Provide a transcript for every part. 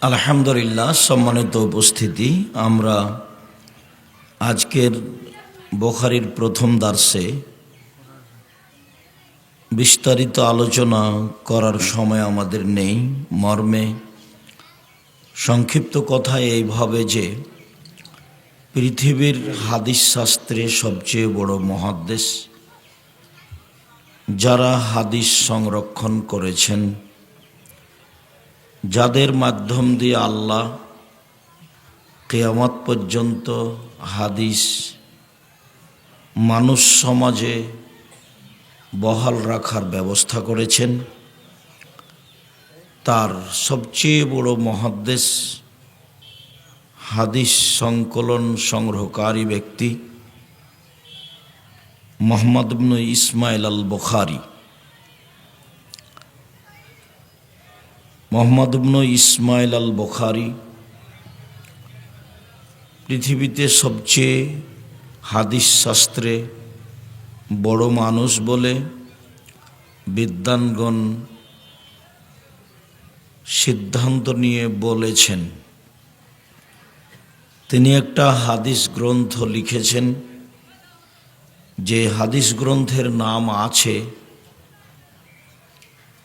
আলহামদুলিল্লাহ, সম্মানিত উপস্থিতি, আমরা আজকের বুখারীর প্রথম দার্সে বিস্তারিত আলোচনা করার সময় আমাদের নেই। মর্মে সংক্ষিপ্ত কথা এইভাবে যে পৃথিবীর হাদিস শাস্ত্রে সবচেয়ে বড় মুহাদ্দিস যারা হাদিস সংরক্ষণ করেছেন, যাদের মাধ্যম দিয়ে আল্লাহ কিয়ামত পর্যন্ত হাদিস মানুষ সমাজে বহাল রাখার ব্যবস্থা করেছেন, তার সবচেয়ে বড় মুহাদ্দিস হাদিস সংকলন সংগ্রহকারী ব্যক্তি মুহাম্মদ ইবনে ইসমাইল আল বুখারী। মুহাম্মদ ইবনে ইসমাইল আল বুখারী পৃথিবীতে সবচেয়ে হাদিস শাস্ত্রে বড় মানুষ বলে বিদ্বানগণ সিদ্ধান্ত নিয়ে বলেছেন। তিনি একটা হাদিস গ্রন্থ লিখেছেন, যে হাদিস গ্রন্থের নাম আছে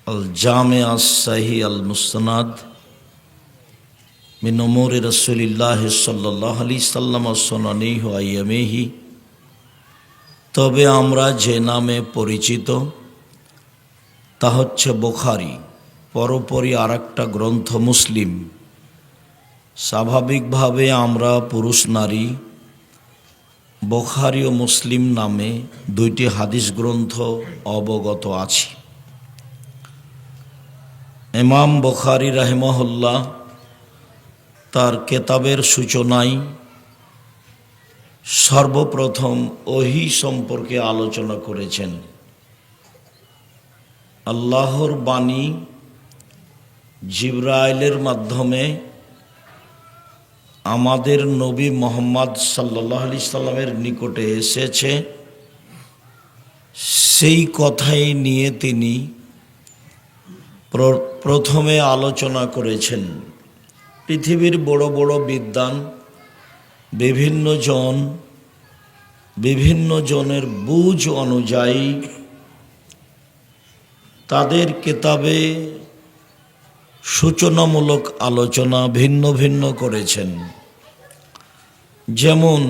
আল জামে আস সাহি আল মুসনাদ মিন উমুরি রাসূলিল্লাহ সাল্লাল্লাহু আলাইহি সাল্লাম ওয়া সুনানিহি ওয়া আইয়ামিহি। তবে আমরা যে নামে পরিচিত তা হচ্ছে বুখারী, পরপরই আরেকটা গ্রন্থ মুসলিম। স্বাভাবিকভাবে আমরা পুরুষ নারী বুখারী ও মুসলিম নামে দুইটি হাদিস গ্রন্থ অবগত আছি। ইমাম বুখারী রাহিমাহুল্লাহ তার কেতাবের সূচনায় সর্বপ্রথম ওহী সম্পর্কে আলোচনা করেছেন। আল্লাহর বাণী জিবরাইলের মাধ্যমে আমাদের নবী মুহাম্মদ সাল্লাল্লাহু আলাইহি সাল্লামের নিকটে এসেছে, সেই কথাই নিয়ে তিনি প্রথমে আলোচনা করেছেন। পৃথিবীর বড় বড় বিদ্বান বিভিন্ন জনের বুঝ অনুযায়ী তাদের কিতাবে সূচনামূলক আলোচনা ভিন্ন ভিন্ন করেছেন। যেমন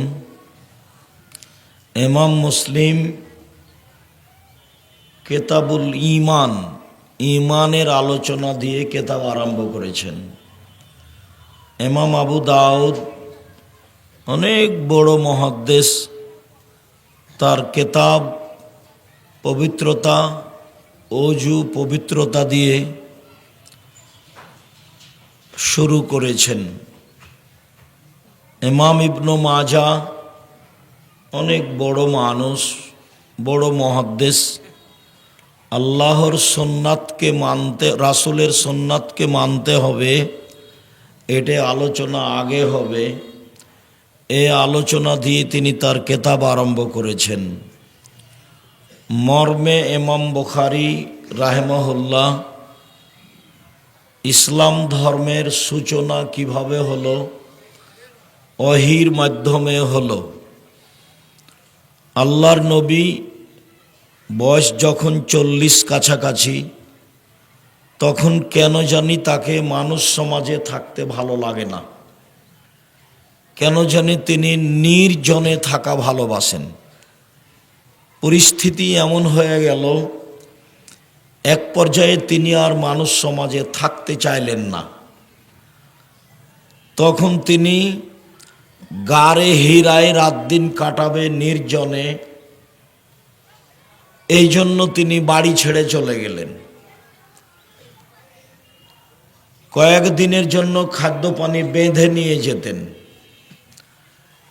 ইমাম মুসলিম কিতাবুল ঈমান, ঈমানের আলোচনা দিয়ে কিতাব আরম্ভ করেছেন। ইমাম আবু দাউদ অনেক বড় মুহাদ্দিস, তার কিতাব পবিত্রতা, ওযু পবিত্রতা দিয়ে শুরু করেছেন। ইমাম ইবনে মাজাহ অনেক বড় মানুষ, বড় মুহাদ্দিস, আল্লাহর সুন্নাতকে মানতে, রাসূলের সুন্নাতকে মানতে হবে, এটা আলোচনা আগে হবে। এই আলোচনা দিয়ে তিনি তার কিতাব আরম্ভ করেছেন। মর্মে ইমাম বুখারী রাহিমাহুল্লাহ ইসলাম ধর্মের সূচনা কিভাবে হলো, ওহীর মাধ্যমে হলো। আল্লাহর নবী বয়স যখন 40 কাছাকাছি, তখন কেন জানি তাকে মানুষ সমাজে থাকতে ভালো লাগে না। কেন জানি তিনি নির্জনে থাকা ভালোবাসেন। পরিস্থিতি এমন হয়ে গেল, এক পর্যায়ে তিনি আর মানুষ সমাজে থাকতে চাইলেন না। তখন তিনি গারে হীরায় রাত দিন কাটাবে নির্জনে, এই জন্য তিনি বাড়ি ছেড়ে চলে গেলেন। কয়েকদিনের জন্য খাদ্য পানি বেঁধে নিয়ে যেতেন।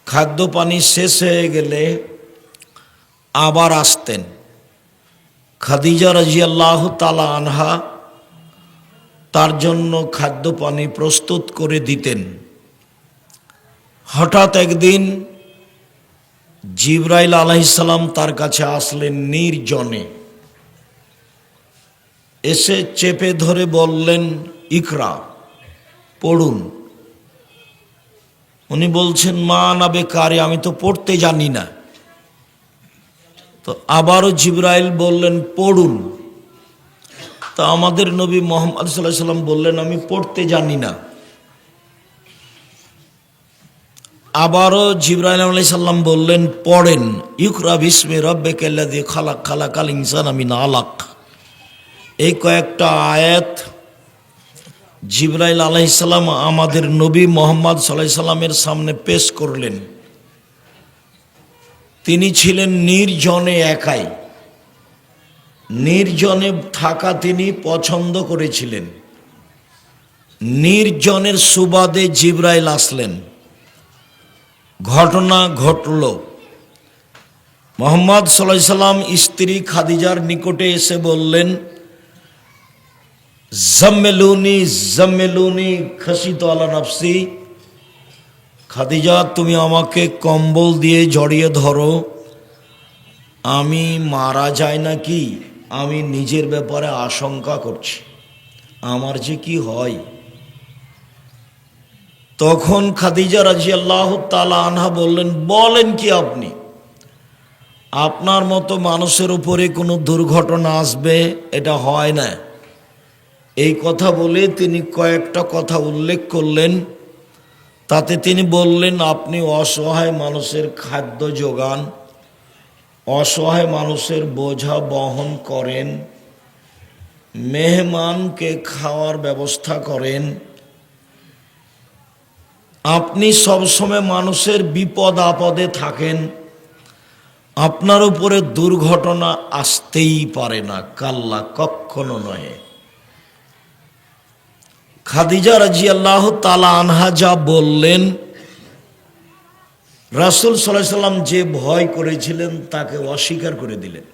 খাদ্য পানি শেষ হয়ে গেলে আবার আসতেন। খাদিজা রাদিয়াল্লাহু তাআলা আনহা তার জন্য খাদ্য পানি প্রস্তুত করে দিতেন। হঠাৎ একদিন জিবরাইল আলাইহিস সালাম তার কাছে আসলেন নির্জনে। এসে চেপে ধরে বললেন, ইকরা, পড়ুন। উনি বলছেন মা না বেকারে, আমি তো পড়তে জানি না। তো আবারও জিবরাইল বললেন পড়ুন। তো আমাদের নবী মুহাম্মদ সাল্লাল্লাহু আলাইহি সাল্লাম বললেন আমি পড়তে জানি না। আবারও জিবরাইল আলাইহিস সালাম বললেন পড়েন, ইকরা বিসমি রাব্বিকাল্লাযী খালাক খালাকাল ইনসানা মিন আলাক। এই কয়েকটা আয়াত জিবরাইল আলাইহিস সালাম আমাদের নবী মুহাম্মদ সাল্লাল্লাহু আলাইহি সাল্লামের সামনে পেশ করলেন। তিনি ছিলেন নির্জনে একাই, নির্জনে থাকা তিনি পছন্দ করেছিলেন। নির্জনের সুবাদে জিবরাইল আসলেন। ঘটনা ঘটল, মুহাম্মদ সাল্লাল্লাহু আলাইহি সাল্লাম স্ত্রী খাদিজার নিকটে এসে বললেন জাম্মিলুনি জাম্মিলুনি খাশিতু আলা নাফসি। খাদিজা তুমি আমাকে কম্বল দিয়ে জড়িয়ে ধরো, আমি মারা যাই নাকি, আমি নিজের ব্যাপারে আশঙ্কা করছি, আমার যে কি হয়। তখন খাদিজা রাদিয়াল্লাহু তাআলা আনহা বললেন বলেন কি আপনি, আপনার মতো মানুষের উপরে কোনো দুর্ঘটনা আসবে এটা হয় না। এই কথা বলে তিনি কয়েকটা কথা উল্লেখ করলেন। তাতে তিনি বললেন আপনি অসহায় মানুষের খাদ্য যোগান, অসহায় মানুষের বোঝা বহন করেন, মেহমানকে খাওয়ার ব্যবস্থা করেন, আপনি সবসময় মানুষের বিপদ আপদে থাকেন, আপনার উপরে দুর্ঘটনা আসতেই পারে না, কাল্লা কখনো নয়। খাদিজা রাদিয়াল্লাহু তাআলা আনহা যা বললেন, রাসূল সাল্লাল্লাহু আলাইহি সাল্লাম যে ভয় করেছিলেন তাকে অস্বীকার করে দিলেন।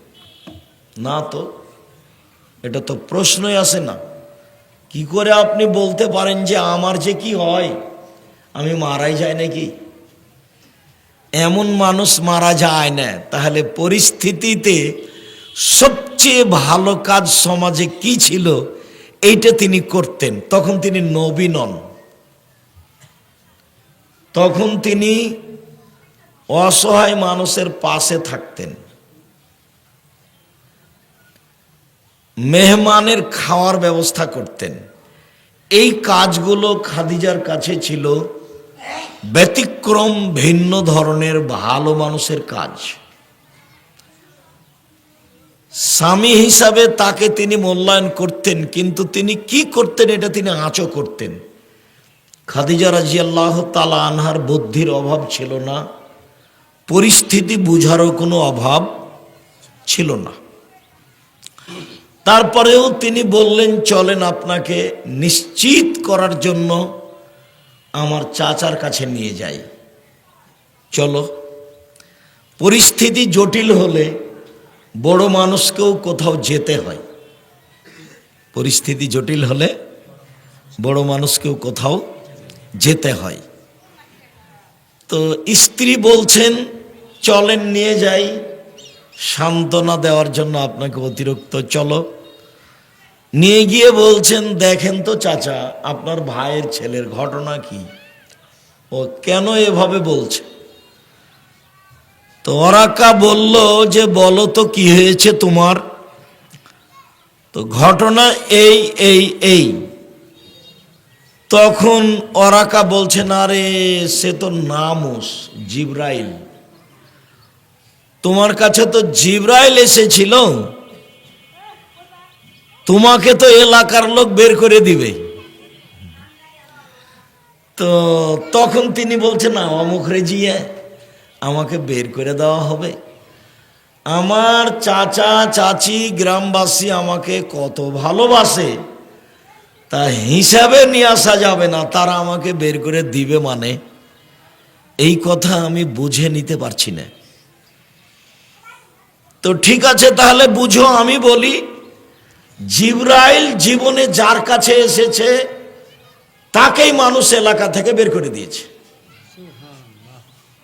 না তো, এটা তো প্রশ্নই আসে না। কি করে আপনি বলতে পারেন যে আমার যে কি হয়, আমি মারাই যায় নাকি? এমন মানুষ মারা যায় না। তাহলে পরিস্থিতিতে সবচেয়ে ভালো কাজ সমাজে কি ছিল এইটা তিনি করতেন। তখন তিনি নবী নন, তখন তিনি অসহায় মানুষের পাশে থাকতেন, মেহমানের খাওয়ার ব্যবস্থা করতেন। এই কাজগুলো খাদিজার কাছে ছিল ব্যতিক্রম, ভিন্ন ধরনের ভালো মানুষের কাজ। স্বামী হিসাবে তাকে তিনি মূল্যায়ন করতেন, কিন্তু তিনি কি করতেন এটা তিনি আঁচও করতেন। খাদিজা রাদিয়াল্লাহু তাআলা আনহার বুদ্ধির অভাব ছিল না, পরিস্থিতি বুঝারও কোনো অভাব ছিল না। তারপরেও তিনি বললেন চলেন আপনাকে নিশ্চিত করার জন্য আমার চাচার কাছে নিয়ে যাই, চলো। পরিস্থিতি জটিল হলে বড় মানুষকেও কোথাও যেতে হয়, পরিস্থিতি জটিল হলে বড় মানুষকেও কোথাও যেতে হয়। তো স্ত্রী বলছেন চলেন নিয়ে যাই, সান্ত্বনা দেওয়ার জন্য আপনাকে অতিরিক্ত চলো। নিয়ে গিয়ে বলছেন দেখেন তো চাচা, আপনার ভাইয়ের ছেলের ঘটনা কি, ও কেন এভাবে বলছে। তো ওরাকা বলল যে বলো তো কি হয়েছে তোমার। তো ঘটনা এই এই এই। তখন ওরাকা বলছেন আরে সে তো নামুস জিবরাইল, তোমার কাছে তো জিবরাইল এসেছিল, তোমাকে তো এলাকার লোক বের করে দিবে। তো তখন তিনি বলছেন না অমুক রেজিয়া, আমাকে বের করে দেওয়া হবে। আমার চাচা চাচি গ্রামবাসী আমাকে কত ভালোবাসে, তা হিসাবে নিয়ে আসা যাবে না, তারা আমাকে বের করে দিবে মানে, এই কথা আমি বুঝে নিতে পারছি না। তো ঠিক আছে তাহলে বুঝো, আমি বলি জিবরাইল জীবনে যার কাছে এসেছে তাকেই মানুষ এলাকা থেকে বের করে দিয়েছে।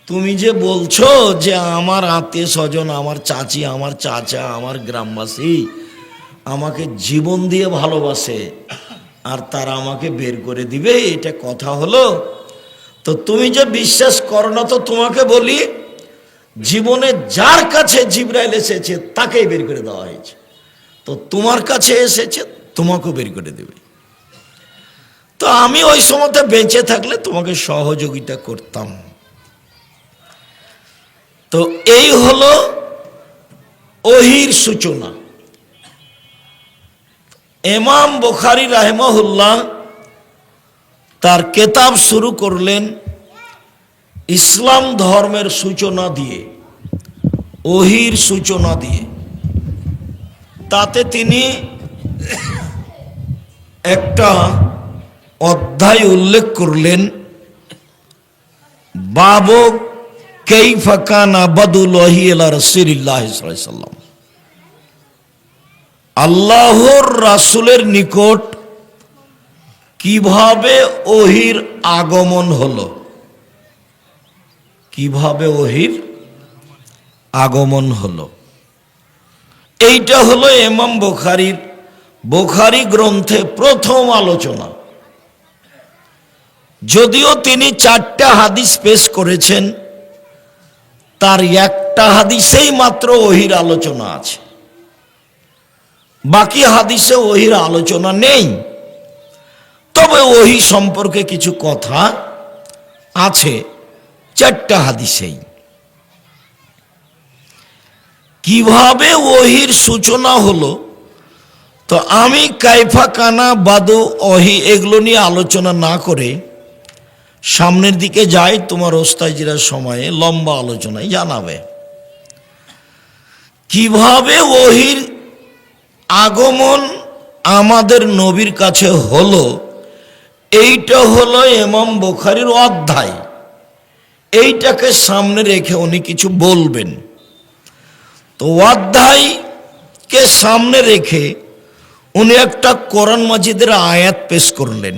তুমি যে বলছো যে আমার আত্মীয় স্বজন, আমার চাচি, আমার চাচা, আমার গ্রামবাসী আমাকে জীবন দিয়ে ভালোবাসে, আর তারা আমাকে বের করে দিবে, এটা কথা হলো? তো তুমি যে বিশ্বাস করো না, তো তোমাকে বলি, জীবনে যার কাছে জিবরাইল এসেছে তাকেই বের করে দেওয়া হয়েছে। তো তোমার কাছে এসেছে, তোমাকেও বের করে দেবে। তো আমি ওই সময়তে বেঁচে থাকলে তোমাকে সহযোগিতা করতাম। তো এই হলো ওহির সূচনা। ইমাম বুখারী রাহিমাহুল্লাহ তার কিতাব শুরু করলেন ইসলাম ধর্মের সূচনা দিয়ে, ওহির সূচনা দিয়ে। তাতে তিনি একটা অধ্যায় উল্লেখ করলেন, বাবু কাইফা কানা বাদুল ওয়াহি ইলা রাসূলিল্লাহ সাল্লাল্লাহু আলাইহি ওয়াসাল্লাম। আল্লাহর রাসূলের নিকট কিভাবে ওহির আগমন হলো, কিভাবে ওহির আগমন হলো, এইটা হলো ইমাম বুখারীর বুখারী গ্রন্থে প্রথম আলোচনা। যদিও তিনি 4টা হাদিস পেশ করেছেন, তার একটা হাদিসেই মাত্র ওহির আলোচনা আছে, বাকি হাদিসে ওহির আলোচনা নেই। তবে ওহি সম্পর্কে কিছু কথা আছে 4টা হাদিসেই। কিভাবে ওহির সূচনা হলো, তো আমি কাইফা কানা বাদু ওহি এগুলো নিয়ে আলোচনা না করে সামনের দিকে যাই, তোমার ওস্তাজিরা সময়ে লম্বা আলোচনায় জানাবে কিভাবে ওহির আগমন আমাদের নবীর কাছে হলো। এইটা হলো ইমাম বুখারীর অধ্যায়, এইটাকে সামনে রেখে উনি কিছু বলবেন। তো অধ্যায়কে সামনে রেখে উনি একটা কোরআন মাজিদের আয়াত পেশ করলেন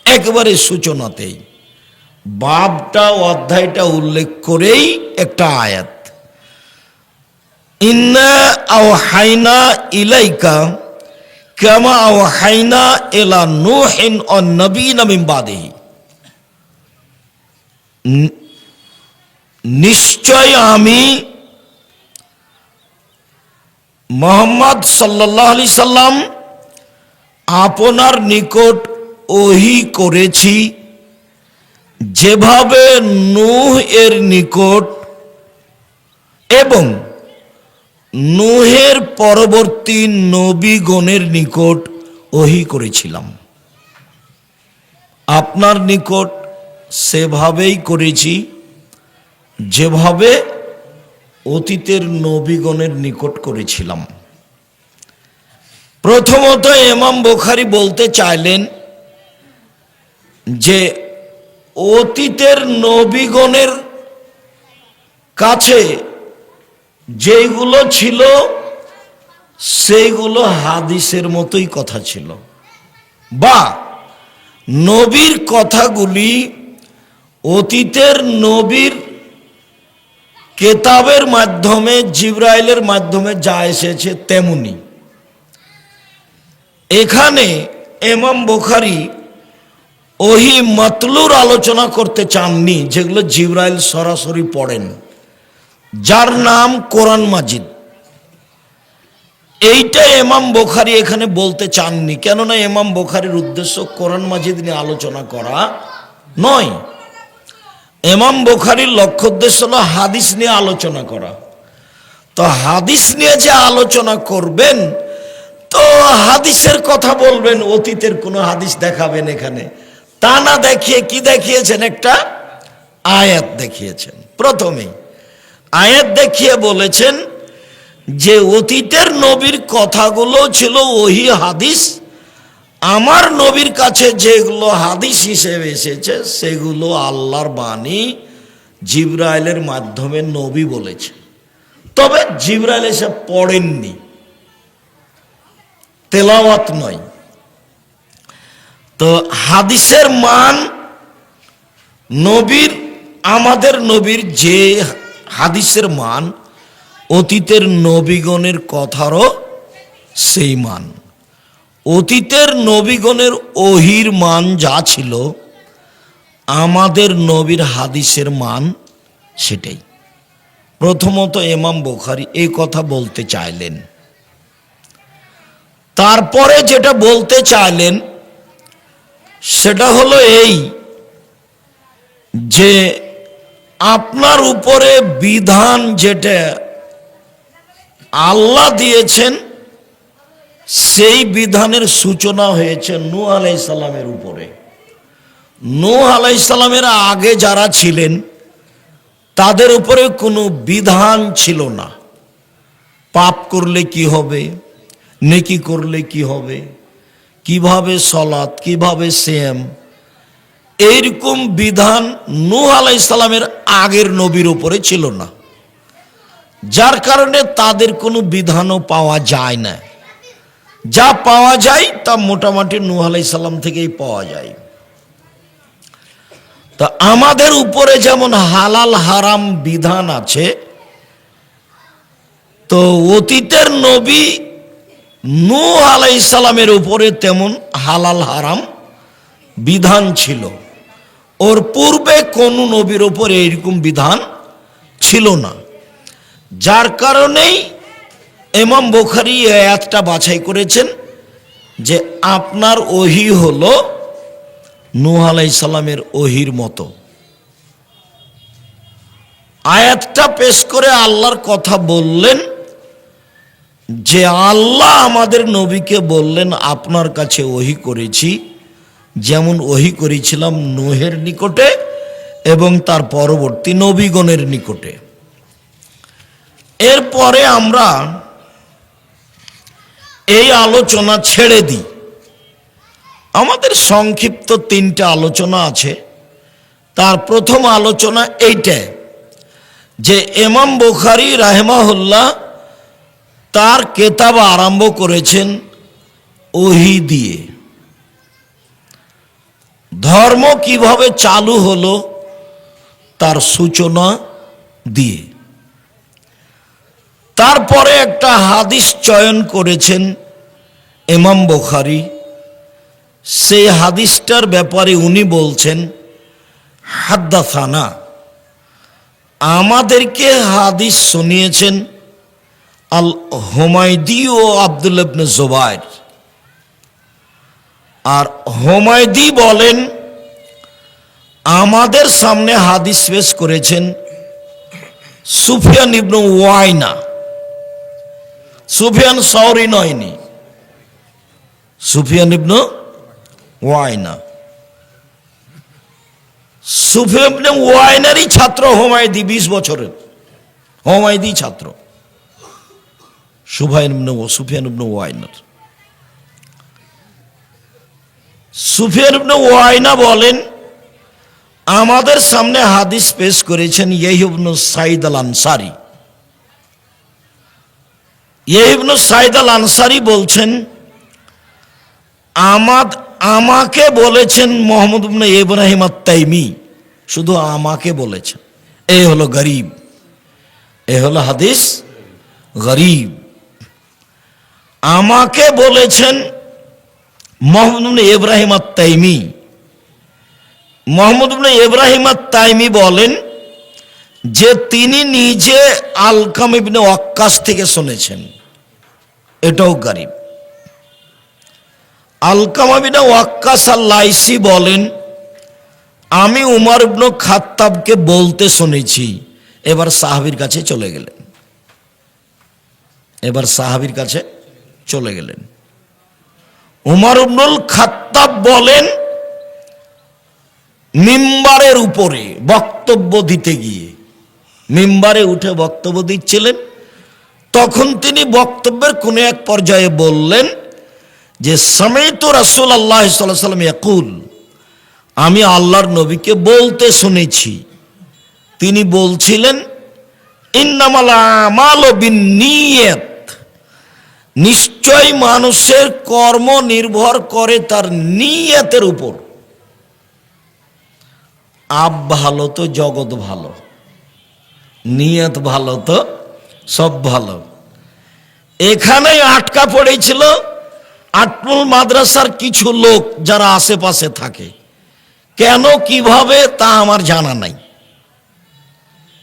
একেবারে সূচনাতেই, বাবটা অধ্যায়টা উল্লেখ করেই একটা আয়াত, ইন্না আওহাইনা ইলাইকা কামা আওহাইনা ইলা নূহিন ওয়ান নবিয়্যিনা মিন বাদিহি। নিশ্চয় আমি মুহাম্মদ সাল্লাল্লাহু আলাইহি সাল্লাম আপনার নিকট ওহী করেছি যেভাবে নূহ এর নিকট এবং নূহের পরবর্তী নবীগণের নিকট ওহী করেছিলাম। আপনার নিকট সেভাবেই করেছি যেভাবে অতীতের নবীগণের নিকট করেছিলাম। প্রথমত ইমাম বুখারী বলতে চাইলেন যে অতীতের নবীগণের কাছে যেগুলো ছিল সেইগুলো হাদিসের মতোই কথা ছিল, বা নবীর কথাগুলি অতীতের নবীর কেতাবের মাধ্যমে জিবরাইলের মাধ্যমে যা এসেছে তেমনি। এখানে ইমাম বুখারী ওহী মাতলুর আলোচনা করতে চাননি, যেগুলো জিবরাইল সরাসরি পড়েন, যার নাম কোরআন মাজিদ। এইটা ইমাম বুখারী এখানে বলতে চাননি, কেননা ইমাম বুখারীর উদ্দেশ্য কোরআন মাজিদ নিয়ে আলোচনা করা নয়। ইমাম বুখারীর লক্ষ্য উদ্দেশ্য হলো হাদিস নিয়ে আলোচনা করা। তো হাদিস নিয়ে যে আলোচনা করবেন, তো হাদিসের কথা বলবেন, অতীতের কোনো হাদিস দেখাবেন এখানে, তা না দেখিয়ে কি দেখিয়েছেন, একটা আয়াত দেখিয়েছেন। প্রথমেই আয়াত দেখিয়ে বলেছেন যে অতীতের নবীর কথাগুলো ছিল ওহী হাদিস, আমার নবীর কাছে যেগুলো হাদিস হিসেবে এসেছে সেগুলো আল্লাহর বাণী, জিবরাইলের মাধ্যমে নবী বলেছে। তবে জিবরাইল এসে পড়েননি, তেলাওয়াত নয়। তো হাদিসের মান নবীর, আমাদের নবীর যে হাদিসের মান, অতীতের নবীগণের কথারও সেই মান। অতীতের নবীগণের ওহির মান যা ছিল, আমাদের নবীর হাদিসের মান সেটাই। প্রথমত ইমাম বুখারী এই কথা বলতে চাইলেন। তারপরে যেটা বলতে চাইলেন সেটা হলো এই যে আপনার উপরে বিধান যেটা আল্লাহ দিয়েছেন, সেই বিধানের সূচনা হয়েছে নূহ আলাইহিস সালামের উপরে। নূহ আলাইহিস সালামের আগে যারা ছিলেন তাদের উপরে কোনো বিধান ছিল না। পাপ করলে কি হবে, নেকি করলে কি হবে, কিভাবে সলাত, কিভাবে সিয়াম, এইরকম বিধান নূহ আলাইহিস সালামের আগের নবীর উপরে ছিল না। যার কারণে তাদের কোনো বিধানও পাওয়া যায় না। যা পাওয়া যায় তা মোটামুটি নূহ আলাইহিস সালাম থেকেই পাওয়া যায়। তা আমাদের উপরে যেমন হালাল হারাম বিধান আছে, তো অতীতের নবী নূহ আলাইহিস সালামের উপরে তেমন হালাল হারাম বিধান ছিল। ওর পূর্বে কোন নবীর উপরে এরকম বিধান ছিল না। যার কারণেই ইমাম বুখারী এই আয়াতটা বাছাই করেছেন যে আপনার ওহী হলো নূহ আলাইহিস সালামের ওহীর মতো। আয়াতটা পেশ করে আল্লাহর কথা বললেন যে আল্লাহ আমাদের নবীকে বললেন আপনার কাছে ওহী করেছি যেমন ওহী করেছিলাম নূহের নিকটে এবং তার পরবর্তী নবীগণের নিকটে। এরপরে আমরা এই আলোচনা ছেড়ে দিই। আমাদের সংক্ষিপ্ত 3টা আলোচনা আছে। তার প্রথম আলোচনা এইটা যে ইমাম বুখারী রাহিমাহুল্লাহ তার কিতাব আরম্ভ করেছেন ওহী দিয়ে। ধর্ম কিভাবে চালু হলো তার সূচনা দিয়ে। তারপরে একটা হাদিস চয়ন করেছেন ইমাম বুখারী। সেই হাদিসটার ব্যাপারে উনি বলছেন হাদ্দাসানা, আমাদেরকে হাদিস শুনিয়েছেন আল হুমায়দি ও আব্দুল্লাহ ইবনে জুবাইর। আর হুমায়দি বলেন আমাদের সামনে হাদিস পেশ করেছেন সুফিয়ান ইবনে ওয়াইনা। সুফিয়ান সাওরি নয়নি, সুফিয়ান ইবনে ওয়াইনা। সুফিয়ান ইবনে ওয়াইনারই ছাত্র হুমায়দি, 20 বছরের হুমায়দি ছাত্র সুফিয়ান ইবনে ওয়াইনার। সুফিয়ান ইবনে ওয়াইনা বলেন আমাদের সামনে হাদিস পেশ করেছেন ইয়াহইয়া ইবনে সাঈদ আল আনসারী। ইয়াহইয়া ইবনে সাঈদ আল আনসারী বলছেন আমাকে বলেছেন মুহাম্মদ ইবনে ইব্রাহিম আত-তাইমি। শুধু আমাকে বলেছেন, এই হলো গরীব, এই হলো হাদিস গরীব। আমাকে বলেছেন মুহাম্মদ ইবনে ইব্রাহিম আত-তাইমি। মুহাম্মদ ইবনে ইব্রাহিম আত-তাইমি বলেন যে তিনি নিজে আলকাম ইবনে ওয়াক্কাস থেকে শুনেছেন, এটাও গরীব। আলকামা ইবনে ওয়াক্কাস আল-লাইসি বলেন আমি উমর ইবনে খাত্তাবকে বলতে শুনেছি। এবার সাহাবীর কাছে চলে গেলেন। উমর ইবনুল খাত্তাব বলেন মিম্বারের উপরে বক্তব্য দিতে গিয়ে, মিম্বারে উঠে বক্তব্য দিচ্ছিলেন, তখন তিনি বক্তব্যের কোন এক পর্যায়ে বললেন যে সামাইতু রাসূলুল্লাহ সাল্লাল্লাহু আলাইহি ওয়াসাল্লাম ইয়াকুল, আমি আল্লাহর নবীকে বলতে শুনেছি। তিনি বলছিলেন ইন্নামাল আমালু বিন্নিয়াত, নিশ্চয় মানুষের কর্ম নির্ভর করে তার নিয়তের উপর। আপ ভালো তো জগৎ ভালো, নিয়ত ভালো তো সব ভালো। এখানেই আটকা পড়েছিল আটমুল মাদ্রাসার কিছু লোক যারা আশেপাশে থাকে, কেন কিভাবে তা আমার জানা নাই,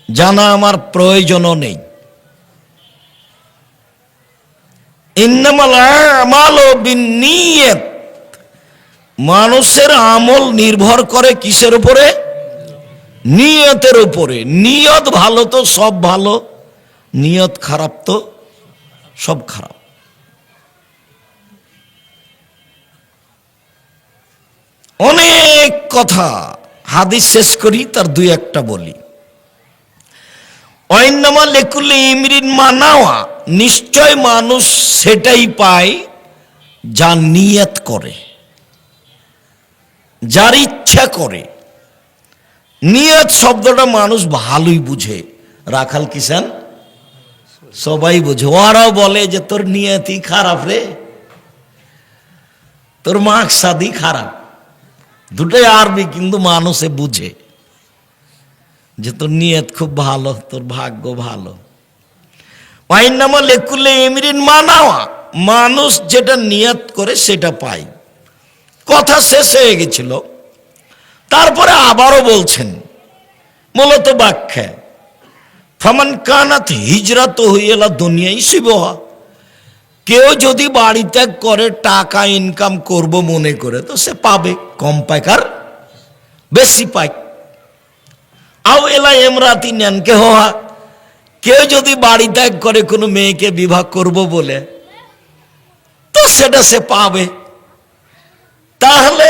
জানা আমার প্রয়োজনও নেই। ইন্নামাল আমালু বিন্নিয়াত, মানুষের আমল নির্ভর করে কিসের উপরে? নিয়তের উপরে। নিয়ত ভালো তো সব ভালো, নিয়ত খারাপ তো সব খারাপ। অনেক কথা হাদিস শেষ করি, তার দুই একটা বলি। ওয়াইন্নামা লিকুল্লি ইমরিন মা নাওয়া, নিশ্চয় মানুষ সেটাই পায় যা নিয়ত করে, যার ইচ্ছা করে। নিয়ত শব্দটা মানুষ ভালোই বুঝে, রাখাল কিষান সবাই বুঝে। ওরাও বলে যে তোর নিয়তই খারাপ রে, তোর মাকসাদই খারাপ। দুটোই আরবি, কিন্তু মানুষে বুঝে যে তোর নিয়ত খুব ভালো, তোর ভাগ্য ভালো। ওয়াইন্নামা লিকুল্লি ইমরিন মা নাওয়া, মানুষ যেটা নিয়ত করে সেটা পায়। কথা শেষ হয়ে গেছিল, তারপরে আবারও বলছেন মূলত ব্যাখ্যা, ফামান কানাত হিজরাতুহু ইলা দুনিয়া ইউসিবুহা, কেউ যদি বাড়ি ত্যাগ করে টাকা ইনকাম করব মনে করে, তো সে পাবে, কম পায় কার বেশি পায়। আও এলা ইমরাতিন ইয়ানকিহুহা, কেউ যদি বাড়ি ত্যাগ করে কোনো মেয়েকে বিবাহ করব বলে, তো সেটা সে পাবে। তাহলে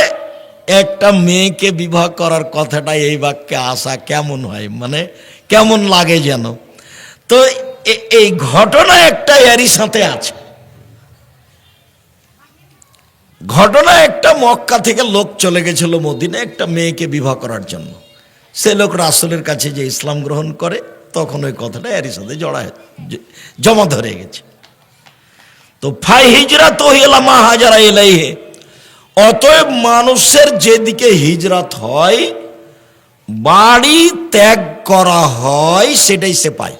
একটা মেয়েকে বিবাহ করার কথাটা এই বাক্যে আসা কেমন হয়, মানে কেমন লাগে যেন। তো এই ঘটনা একটা এরই সাথে আছে। ঘটনা একটা, মক্কা থেকে লোক চলে গেছিল মদিনা একটা মেয়েকে বিবাহ করার জন্য। সে লোক রাসূলের কাছে যে ইসলাম গ্রহণ করে, তখন ওই কথাটা এরই সাথে জমা ধরে গেছে। তো ফাই হিজরাতুহু ইলা মা হাজারা ইলাইহি, অতএব মানুষের যেদিকে হিজরত হয়, বাড়ি ত্যাগ করা হয়, সেটাই সে পায়।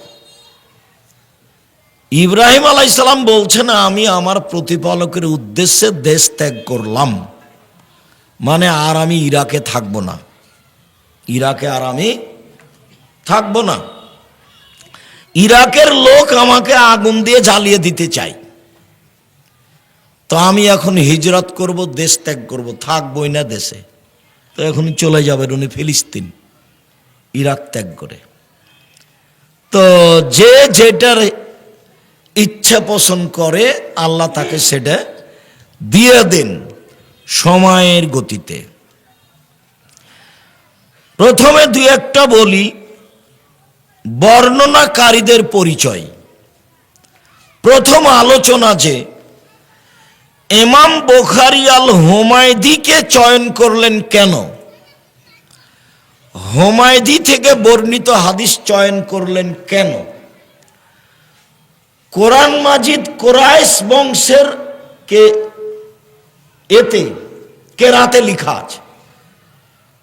ইব্রাহিম আলাইহিস সালাম বলছেন, আমি আমার প্রতিপালকের উদ্দেশ্যে দেশ ত্যাগ করলাম, মানে আর আমি ইরাকে থাকবো না, ইরাকে আর আমি থাকবো না। ইরাকের লোক আমাকে আগুন দিয়ে জ্বালিয়ে দিতে চাই, তো আমি এখন হিজরত করব, দেশ ত্যাগ করব, থাকবই না দেশে। তো এখন চলে যাবেন উনি ফিলিস্তিন, ইরাক ত্যাগ করে। তো যে যেটার ইচ্ছা পোষণ করে, আল্লাহ তাকে সেটা দিয়ে দেন সময়ের গতিতে। প্রথমে দুই একটা বলি বর্ণনাকারীদের পরিচয়। প্রথম আলোচনা যে ইমাম বুখারী আল হুমায়দিকে চয়ন করলেন কেন, হুমায়দি থেকে বর্ণিত হাদিস চয়ন করলেন কেন। কোরআন মাজিদ কুরাইশ বংশের এতে কেরাতে লেখা আছে।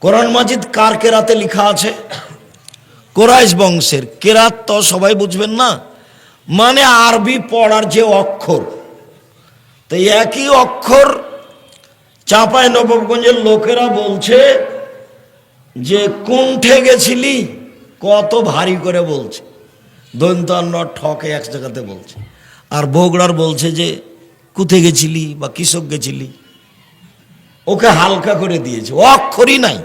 কোরআন মাজিদ কার কেরাতে লেখা আছে? কুরাইশ বংশের। কেরাত তো সবাই বুঝবেন না, মানে আরবি পড়ার যে অক্ষর। তো একই অক্ষর চাঁপাই নবাবগঞ্জের লোকেরা বলছে যে কুণ্ঠে গেছিলি, কত ভারী করে বলছে, দন্তান্ন ঠকে এক জায়গাতে বলছে। আর বগুড়ার বলছে যে কুথে গেছিলি বা কৃষক গেছিলি, ওকে হালকা করে দিয়েছে, ও অক্ষরই নাই।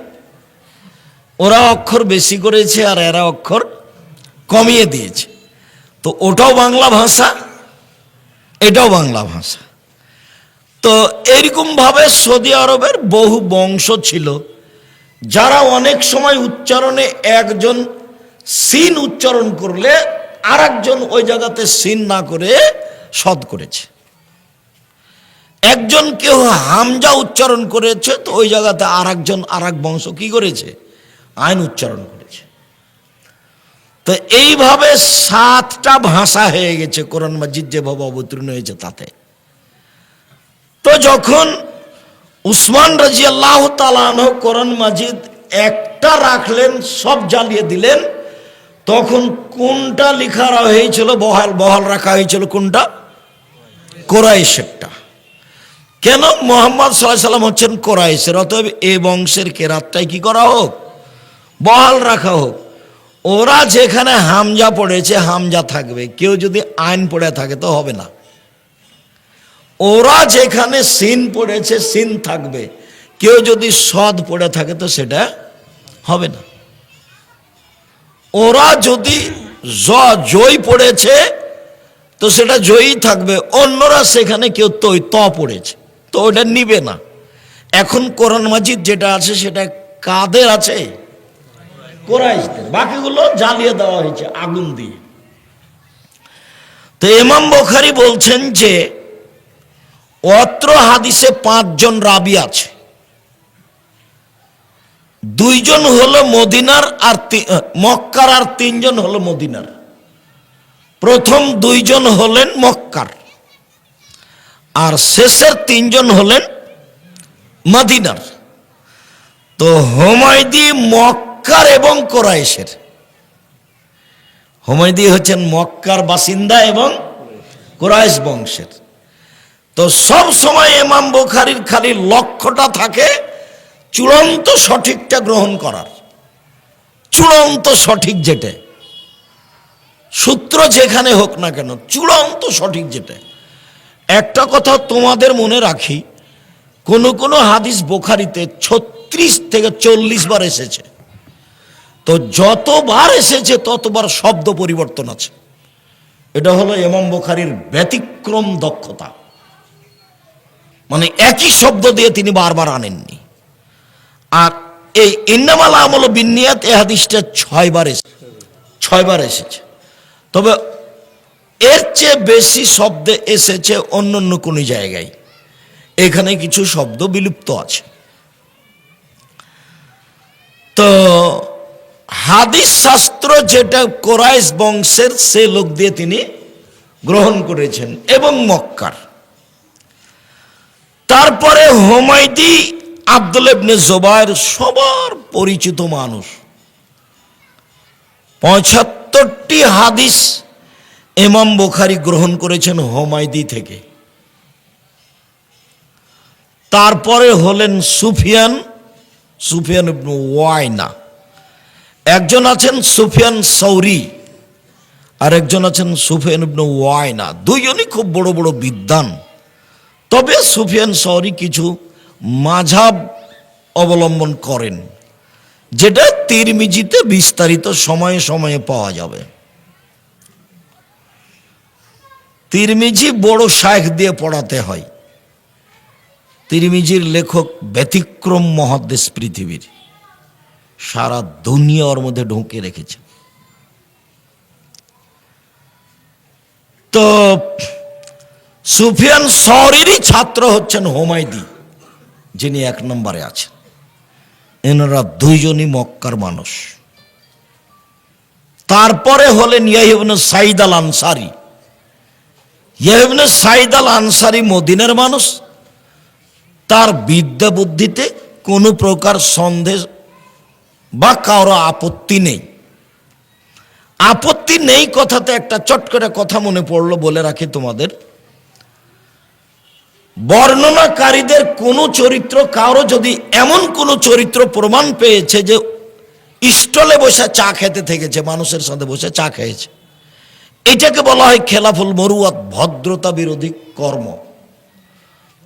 ওরা অক্ষর বেশি করেছে আর এরা অক্ষর কমিয়ে দিয়েছে। তো ওটাও বাংলা ভাষা, এটাও বাংলা ভাষা। তো এরকমভাবে সৌদি আরবের বহু বংশ ছিল, যারা অনেক সময় উচ্চারণে একজন সিন উচ্চারণ করলে আর একজন ওই জায়গাতে সিন না করে সদ করেছে। একজন কেউ হামজা উচ্চারণ করেছে, তো ওই জায়গাতে আর একজন আর এক বংশ কি করেছে, আইন উচ্চারণ করেছে। তো এইভাবে 7টা ভাষা হয়ে গেছে কোরআন মাজিদ যেভাবে অবতীর্ণ হয়েছে তাতে। তো যখন উসমান রাদিয়াল্লাহু তাআলা আনহু কোরআন মাজিদ একটা রাখলেন, সব জ্বালিয়ে দিলেন, তখন কোনটা লেখা হয়েছিল, বহাল রাখা হয়েছিল কোনটা? কুরাইশেরটা। কেন? মুহাম্মদ সাল্লাল্লাহু আলাইহি সাল্লাম হচ্ছেন কোরাইশের, অতএব এই বংশের কেরাতটাই কি করা হোক, বহাল রাখা হোক। ওরা যেখানে হামজা পড়েছে হামজা থাকবে, কেউ যদি আইন পড়ে থাকে তো হবে না। ওরা যেখানে সিন পড়েছে সিন থাকবে, কেউ যদি সদ পড়ে থাকে তো সেটা হবে না। ওরা যদি জয় পড়েছে তো সেটা জয়ই থাকবে, অন্যরা সেখানে কেউ ত পড়েছে তো ওটা নিবে না। এখন কোরআন মাজিদ যেটা আছে সেটা কাদের আছে? কোরাইশদের। বাকিগুলো জ্বালিয়ে দেওয়া হয়েছে আগুন দিয়ে। তো ইমাম বুখারী বলছেন যে অত্র হাদিসে 5 জন রাবি আছে, 2 জন হলো মদিনার আর মক্কার, আর 3 জন হলো মদিনার। প্রথম 2 জন হলেন মক্কার, আর শেষের 3 জন হলেন মদিনার। তো হুমায়দি মক্কার এবং কোরাইশের। হুমায়দি হচ্ছেন মক্কার বাসিন্দা এবং কোরাইশ বংশের। তো সব সময় ইমাম বুখারীর খালি লক্ষ্যটা থাকে চূড়ান্ত সঠিকটা গ্রহণ করার, চূড়ান্ত সঠিক যেটা, সূত্র যেখানে হোক না কেন চূড়ান্ত সঠিক যেটা। একটা কথা তোমাদের মনে রাখি, কোন কোন হাদিস বুখারীতে 36 থেকে 40 বার এসেছে। তো যতবার এসেছে ততবার শব্দ পরিবর্তন আছে। এটা হলো ইমাম বুখারীর ব্যতিক্রম দক্ষতা, মানে একই শব্দ দিয়ে তিনি বারবার আনেননি। আর এই ইন্নামাল আমালু বিন্নিয়াত এই হাদিসটা 6 বার এসেছে। তবে এর চেয়ে বেশি শব্দে এসেছে অন্য অন্য কোন জায়গায়, এখানে কিছু শব্দ বিলুপ্ত আছে। তো হাদিস শাস্ত্র যেটা কোরাইশ বংশের সে লোক দিয়ে তিনি গ্রহণ করেছেন এবং মক্কার। তারপরে হুমায়দি আব্দুল্লাহ ইবনে জুবায়ের সবার পরিচিত মানুষ, 75টি হাদিস ইমাম বুখারী গ্রহণ করেছেন হুমায়দি থেকে। তারপরে হলেন সুফিয়ান ইবনে ওয়াইনা, একজন আছেন সুফিয়ান সৌরি আর একজন আছেন সুফিয়ান ইবনে ওয়াইনা। দুইজনই খুব বড় বড় বিদ্বান। তবে সুফিয়ান সৌরি কিছু মাযহাব অবলম্বন করেন, যেটা তিরমিজিতে বিস্তারিত সময়ে সময়ে পাওয়া যাবে। তিরমিজি বড় শাইখ দিয়ে পড়াতে হয়। তিরমিজির লেখক ব্যতিক্রম মুহাদ্দিস পৃথিবীর, সারা দুনিয়া ওর মধ্যে ঢুকে রেখেছে। তো সুফিয়ান সৌরিরই ছাত্র হচ্ছেন হুমায়দি, যিনি 1 নম্বরে আছেন। এনারা দুইজনই মক্কার মানুষ। তারপরে হলেন ইয়াহইয়া ইবনে সাঈদ আল আনসারী। ইয়াহইয়া ইবনে সাঈদ আল আনসারী মদিনার মানুষ। তার বিদ্যা বুদ্ধিতে কোনো প্রকার সন্দেহ বা কারো আপত্তি নেই। আপত্তি নেই কথাতে একটা চট করে কথা মনে পড়লো, বলে রাখি তোমাদের। বর্ণনাকারীদের কোন চরিত্র, কারো যদি এমন কোন চরিত্র প্রমাণ পেয়েছে যে স্টলে বসে চা খেতে থেকেছে, মানুষের সাথে বসে চা খেয়েছে, এটাকে বলা হয় খেলাফুল মরুয়াত, ভদ্রতা বিরোধী কর্ম।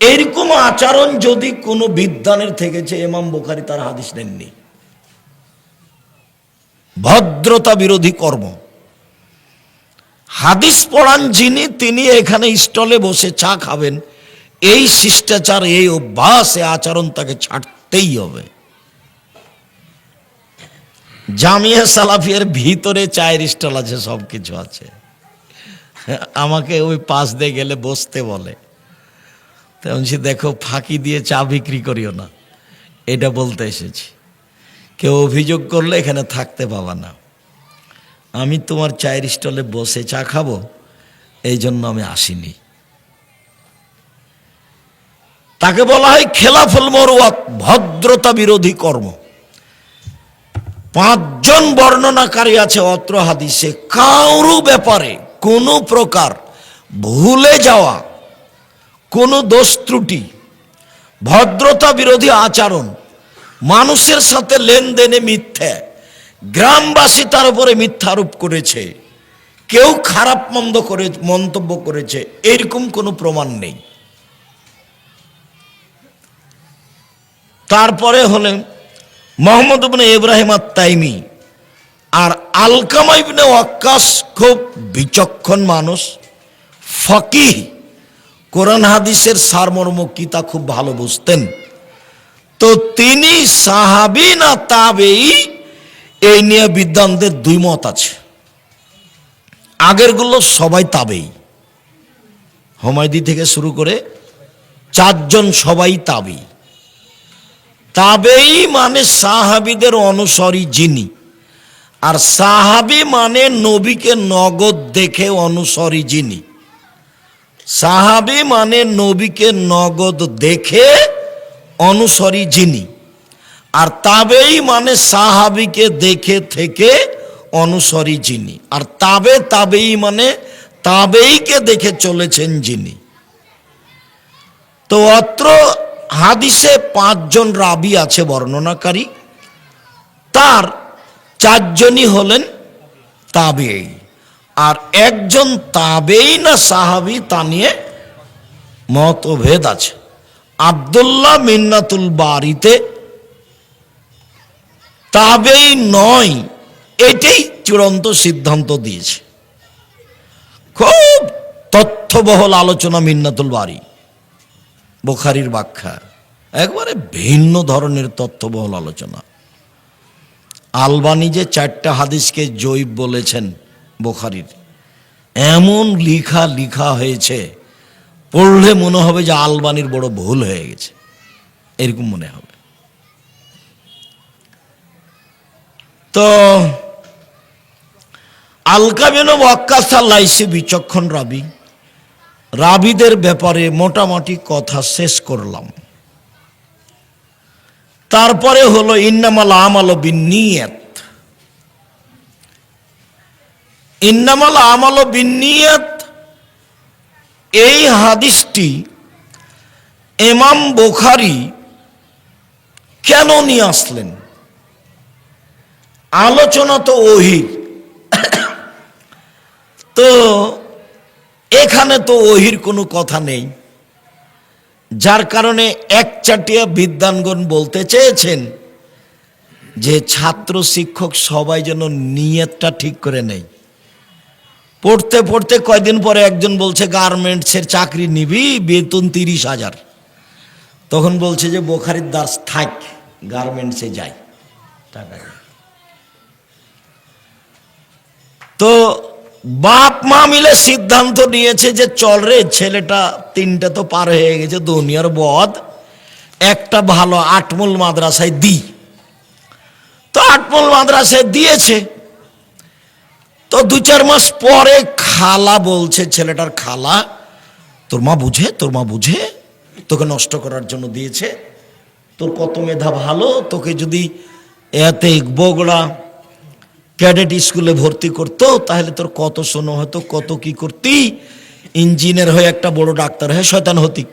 এইরকম আচরণ যদি কোনো বিদ্বানের থেকেছে, ইমাম বুখারী তার হাদিস নেননি। ভদ্রতা বিরোধী কর্ম। হাদিস পড়ান যিনি, তিনি এখানে স্টলে বসে চা খাবেন, এই শিষ্টাচার, এই অভ্যাস, এই আচরণ তাকে ছাড়তেই হবে। জামিয়া সালাফিয়ার ভিতরে চায়ের স্টল আছে, সব কিছু আছে। আমাকে ওই পাশ দিয়ে গেলে বসতে বলে, তেমন দেখো ফাঁকি দিয়ে চা বিক্রি করিও না, এটা বলতে এসেছি। কেউ অভিযোগ করলে এখানে থাকতে পাবা না। আমি তোমার চায়ের স্টলে বসে চা খাবো, এই জন্য আমি আসিনি। তাকে বলা হয় খেলাফুল মরুয়াত, ভদ্রতা বিরোধী কর্ম। 5 জন বর্ণনাকারী আছে অত্র হাদিসে। কারো ব্যাপারে কোনো প্রকার ভুলে যাওয়া, কোনো দোষ ত্রুটি ভদ্রতা বিরোধী আচরণ, মানুষের সাথে লেনদেনে মিথ্যা, গ্রামবাসী তার উপরে মিথ্যা আরোপ করেছে, কেউ খারাপ মন্তব্য করেছে, এরকম কোনো প্রমাণ নেই। তারপরে হলেন মোহাম্মদ ইবনে ইব্রাহিম আত-তাইমি আর আলকামা ইবনে ওয়াক্কাস, খুব বিচক্ষণ মানুষ, ফকিহ, কোরআন হাদিসের সারমর্ম কি তা খুব ভালো বুঝতেন। তো তিনি সাহাবী না তাবেঈ, এই নিয়ে বিদ্বানদের দুই মত আছে। আগেরগুলো সবাই তাবেঈ, হুমায়দি থেকে শুরু করে 4 জন সবাই তাবেঈ। তাবেঈ মানে সাহাবীদের অনুসারী যিনি, আর সাহাবী মানে নবীকে নগদ দেখে অনুসারী যিনি। সাহাবী মানে নবীকে নগদ দেখে অনুসারী যিনি, আর তাবেঈ মানে সাহাবীকে দেখে থেকে অনুসারী যিনি, আর তাবেঈ মানে তাবেঈকে দেখে চলেছেন যিনি। তো অত্র হাদিসে 5 জন রাবি আছে বর্ণনাকারী, তার 4 জনই হলেন তাবেঈ, আর একজন তাবেঈ না সাহাবী তা নিয়ে মতভেদ আছে। আব্দুল্লাহ মিন্নাতুল বারিতে তাবেঈ নয় এটাই চূড়ান্ত সিদ্ধান্ত দিয়েছে। খুব তথ্যবহুল আলোচনা মিন্নাতুল বারি, বুখারীর ব্যাখ্যা, একবারে ভিন্ন ধরনের তথ্যবহুল আলোচনা। আলবানী যে 4টা হাদিসকে জয়ীফ বলেছেন বুখারীর, এমন লিখা হয়েছে, পড়লে মনে হবে যে আলবানীর বড় ভুল হয়ে গেছে, এরকম মনে হবে। তো আলকামা ইবনে ওয়াক্কাস আল-লাইসি বিচক্ষণ রাবি, রাবিদের ব্যাপারে মোটামুটি কথা শেষ করলাম। তারপরে হলো ইন্নামাল আমালু বিন্নিয়াত। ইন্নামাল আমালু বিন্নিয়াত, এই হাদিসটি ইমাম বুখারী কেন নিয়ে আসলেন? আলোচনা তো ওহীর, তো এখানে তো ওহীর কোনো কথা নেই, যার কারণে একচাটিয়া বিদ্বানগণ বলতে চেয়েছেন যে ছাত্র শিক্ষক সবাই যেন নিয়তটা ঠিক করে নেয়। পড়তে পড়তে কয়দিন পরে একজন বলছে গার্মেন্টসের চাকরি নিবি, বেতন 30,000, তখন বলছে যে বুখারীর দাস থাক, গার্মেন্টসে যাই, টাকা। তো বাপ মা মিলে সিদ্ধান্ত নিয়েছে যে চল রে, ছেলেটা 3টে তো পার হয়ে গেছে, দুনিয়ার বদ, একটা ভালো আটমূল মাদ্রাসায় দি। তো আটমূল মাদ্রাসায় দিয়েছে। তো 2-4 মাস পরে খালা বলছে, ছেলেটার খালা, তোর মা বুঝে তোকে নষ্ট করার জন্য দিয়েছে, তোর কত মেধা ভালো, তোকে যদি এতে বগুড়া ক্যাডেট স্কুলে ভর্তি করতো তাহলে তোর কত শোনো হতো, কত কি করতি, ইঞ্জিনিয়ার হয়ে একটা বড় ডাক্তার হয়ে শয়তান হতি,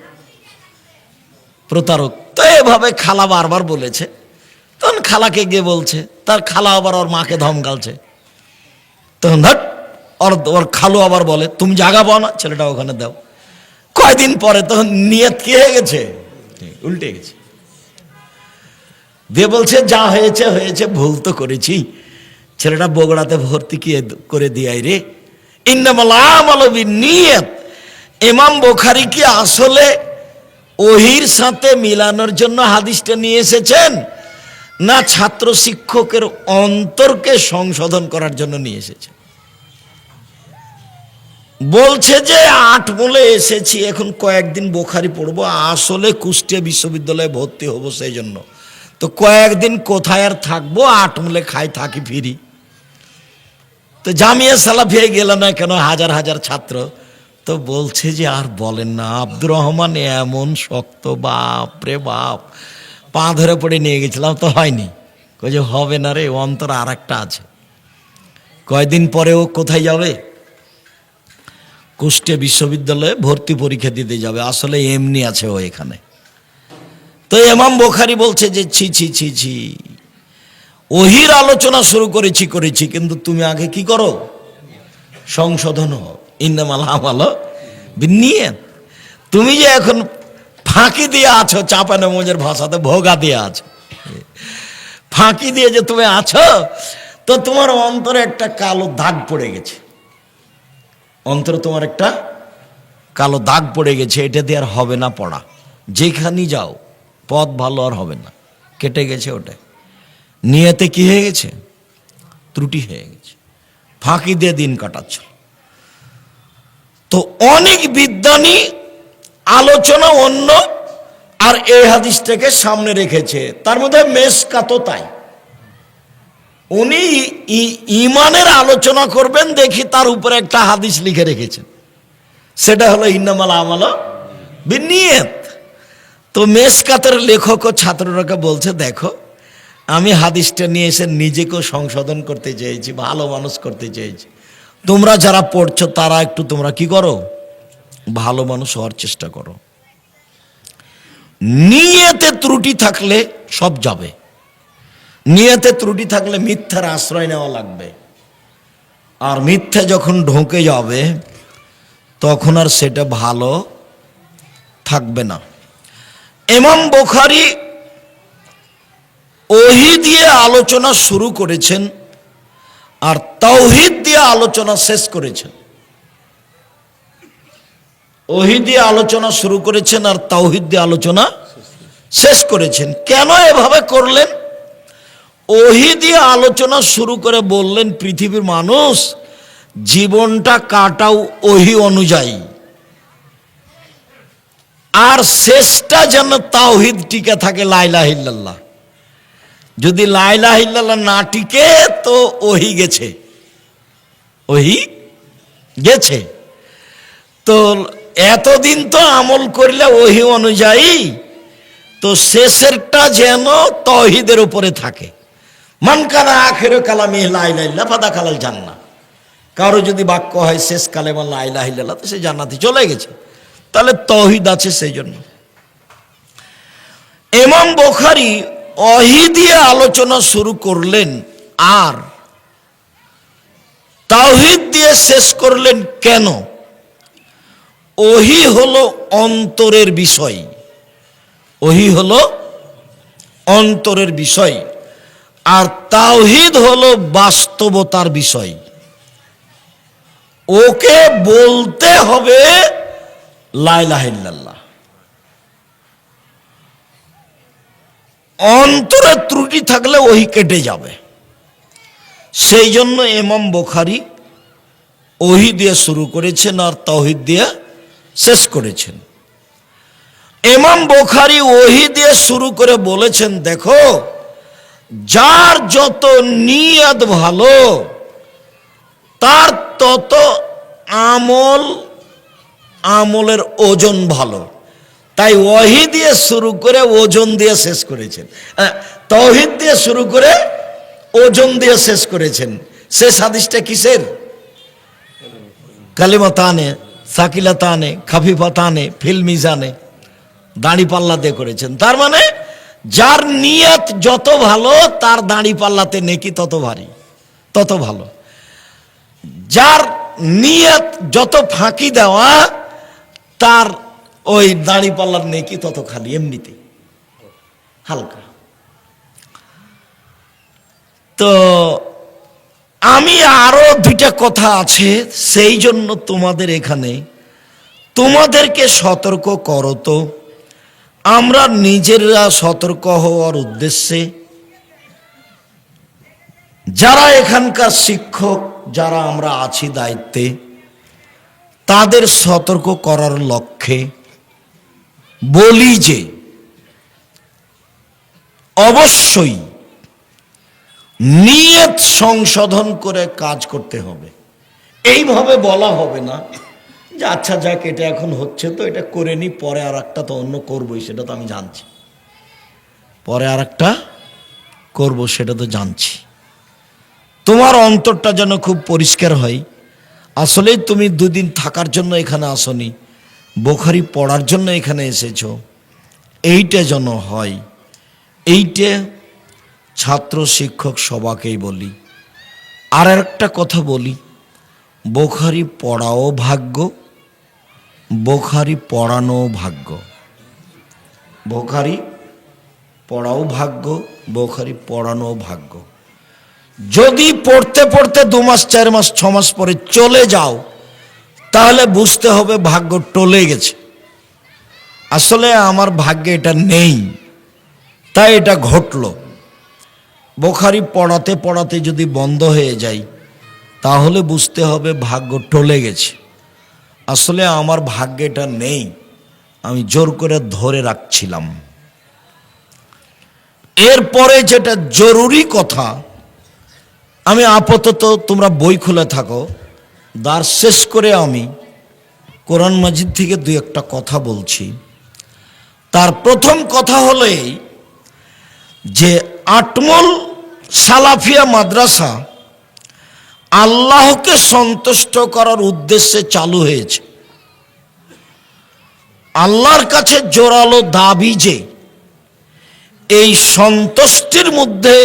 প্রতারক। তো এভাবে খালা বারবার বলেছে। তখন খালাকে গিয়ে বলছে, তার খালা আবার ওর মাকে ধমকালছে। তখন ওর খালু আবার বলে, তুমি জাগা পাও না, ছেলেটা ওখানে দাও। কয়দিন পরে তখন নিয়ত কি হয়ে গেছে, উল্টে গেছে, দিয়ে বলছে যা হয়েছে হয়েছে, ভুল তো করেছি, ছেলেটা বগুড়াতে ভর্তি করে দিয়াই রে। ইন্নামাল আমালু বিন্নিয়াত, ইমাম বুখারী কি আসলে ওহীর সাথে মিলানোর জন্য হাদিসটা নিয়ে এসেছেন, না ছাত্র শিক্ষকের অন্তরকে সংশোধন করার জন্য নিয়ে এসেছেন? বলছে যে 8 মূলে এসেছি, এখন কয়েকদিন বুখারী পড়বো, আসলে কুষ্টিয়া বিশ্ববিদ্যালয়ে ভর্তি হবো সেই জন্য। তো কয়েকদিন কোথায় আর থাকবো, 8 মূলে খাই থাকি ফিরি। তো জামিয়া সালাফিয়ায় গেল না কেন, হাজার হাজার ছাত্র। তো বলছে যে আর বলেন না, আব্দুর রহমান এমন শক্ত, বাপ রে বাপ, পা ধরে পড়ে নিয়ে গেছিলাম, তো হয়নি। কই যে হবে না রে, অন্তর আর একটা আছে। কয়দিন পরে ও কোথায় যাবে, কুষ্টিয়া বিশ্ববিদ্যালয়ে ভর্তি পরীক্ষা দিতে যাবে। আসলে এমনি আছে ও এখানে। তো ইমাম বুখারী বলছে যে ছি ছি ছি ছি, ওহির আলোচনা শুরু করেছি, কিন্তু তুমি আগে কি করো? সংশোধন হও। ইন্নামাল আমালু বিন্নিয়াত। তুমি যে এখন ফাঁকি দিয়ে আছো, চাপানো মজের ভাষাতে ভোগা দিয়ে আছো, ফাঁকি দিয়ে যে তুমি আছো, তো তোমার অন্তরে একটা কালো দাগ পড়ে গেছে। অন্তরে তোমার একটা কালো দাগ পড়ে গেছে, এটা দিয়ে আর হবে না পড়া। যেখানেই যাও পথ ভালো আর হবে না, কেটে গেছে। ওটা নিয়তে কি হয়ে গেছে? ত্রুটি হয়ে গেছে, ফাঁকি দিয়ে দিন কাটাচ্ছ। তো অনেক বিদ্বানী আলোচনা অন্য আর এই হাদিসটাকে সামনে রেখেছে। তার মধ্যে মেশকাতও তাই। উনি ইমানের আলোচনা করবেন, দেখি তার উপরে একটা হাদিস লিখে রেখেছেন, সেটা হলো ইন্নামাল আমালু বিন্নিয়াত। তো মেশকাতের লেখক ও ছাত্ররাকে বলছে, দেখো আমি হাদিসটা নিয়ে এসে নিজেকেও সংশোধন করতে চেয়েছি, ভালো মানুষ করতে চেয়েছি। তোমরা যারা পড়ছো তারা একটু তোমরা কি করো? ভালো মানুষ হওয়ার চেষ্টা করো। নিয়তে ত্রুটি থাকলে সব যাবে। নিয়তে ত্রুটি থাকলে মিথ্যার আশ্রয় নেওয়া লাগবে, আর মিথ্যা যখন ঢোকে যাবে তখন আর সেটা ভালো থাকবে না। ইমাম বুখারী ওহী দিয়ে আলোচনা শুরু করেছেন আর তাওহীদ দিয়ে আলোচনা শেষ করেছেন। ওহী দিয়ে আলোচনা শুরু করেছেন আর তাওহীদ দিয়ে আলোচনা শেষ করেছেন। কেন এভাবে করলেন? ওহী দিয়ে আলোচনা শুরু করে বললেন, পৃথিবীর মানুষ জীবনটা কাটাও ওহী অনুযায়ী, আর শেষটা যেন তাওহীদ টিকে থাকে, লা ইলাহা ইল্লাল্লাহ। যদি লা ইলাহা ইল্লাল্লাহ না টিকে তো ওহী গেছে, ওহী গেছে। তো এতদিন তো আমল করলে ওহী অনুযায়ী, তো শেষেরটা যেন তাওহীদের উপরে থাকে। মান কানা আখিরু কালামিহি লা ইলাহা ইল্লাল্লাহ ফাদাখালাল জান্নাহ। কারো যদি বাক্য হয় শেষ কালেমা লা ইলাহা ইল্লাল্লাহ, তো সে জান্নাতে চলে গেছে। তাহলে তাওহীদ আছে সেই জন্য। ইমাম বুখারী ওহী দিয়ে আলোচনা শুরু করলেন আর তাওহীদ দিয়ে শেষ করলেন। কেন? ওহী হলো অন্তরের বিষয়, ওহী হলো অন্তরের বিষয়, আর তাওহীদ হলো বাস্তবতার বিষয়। ওকে বলতে হবে লা ইলাহা ইল্লাল্লাহ। অন্তরে ত্রুটি থাকলে ওহী কেটে যাবে। সেই জন্য ইমাম বুখারী ওহী দিয়ে শুরু করেছেন আর তাওহীদ দিয়ে শেষ করেছেন। ইমাম বুখারী ওহী দিয়ে শুরু করে বলেছেন, দেখো যার যত নিয়ত ভালো তার তত আমলের ওজন ভালো। তাই ওহী দিয়ে শুরু করে ওজন দিয়ে শেষ করেছেন, তাওহীদ দিয়ে শুরু করে ওজন দিয়ে শেষ করেছেন। শেষ হাদিসটা কিসের? কালিমাতানে সাকিলাতানে খাফিফাতানে ফিল মিজানে, দাড়ি পাল্লা দিয়ে করেছেন। তার মানে যার নিয়ত যত ভালো তার দাড়ি পাল্লাতে নেকি তত ভারী, তত ভালো। যার নিয়ত যত ফাঁকি দেওয়া তার ওই দাড়ি পাল্লার নেকি তত খালি, এমনিতে হালকা। তো আমি আরো দুইটা কথা আছে, সেই জন্য তোমাদের এখানে তোমাদেরকে সতর্ক করো। তো আমরা নিজেরা সতর্ক হওয়ার উদ্দেশ্যে যারা এখানকার শিক্ষক, যারা আমরা আছি দায়িত্বে, তাদের সতর্ক করার লক্ষ্যে বলি যে অবশ্যই নিয়ত সংশোধন করে কাজ করতে হবে। এইভাবে বলা হবে না যে আচ্ছা যাক এটা এখন হচ্ছে তো এটা করে নি, পরে আর একটা তো অন্য করবোই, সেটা তো আমি জানছি, পরে আর একটা করবো সেটা তো জানছি। তোমার অন্তরটা যেন খুব পরিষ্কার হয়। আসলেই তুমি দুদিন থাকার জন্য এখানে আসনি, বুখারী পড়ার জন্য এখানে এসেছো। এইটা যেন হয়, এইটা ছাত্র শিক্ষক সবাকেই বলি। আর একটা কথা বলি, বুখারী পড়াও ভাগ্য, বুখারী পড়ানো ভাগ্য। বুখারী পড়াও ভাগ্য, বুখারী পড়ানো ভাগ্য। যদি পড়তে পড়তে 2 মাস 4 মাস 6 মাস পরে চলে যাও, তাহলে বুঝতে হবে ভাগ্য টলে গেছে। আসলে আমার ভাগ্যে এটা নেই, তাই এটা ঘটল। বুখারী পড়াতে পড়াতে যদি বন্ধ হয়ে যায়, তাহলে বুঝতে হবে ভাগ্য টলে গেছে। আসলে আমার ভাগ্যে এটা নেই, আমি জোর করে ধরে রাখছিলাম। এরপরে যেটা জরুরি কথা, আমি আপাতত, তোমরা বই খুলে থাকো, দার শেষ করে আমি কোরআন মাজিদ থেকে 2-1টা কথা বলছি। তার প্রথম কথা হলো এই যে আটমল সালাফিয়া মাদ্রাসা আল্লাহকে সন্তুষ্ট করার উদ্দেশ্যে চালু হয়েছে। আল্লাহর কাছে জোরালো দাবি যে এই সন্তুষ্টির মধ্যে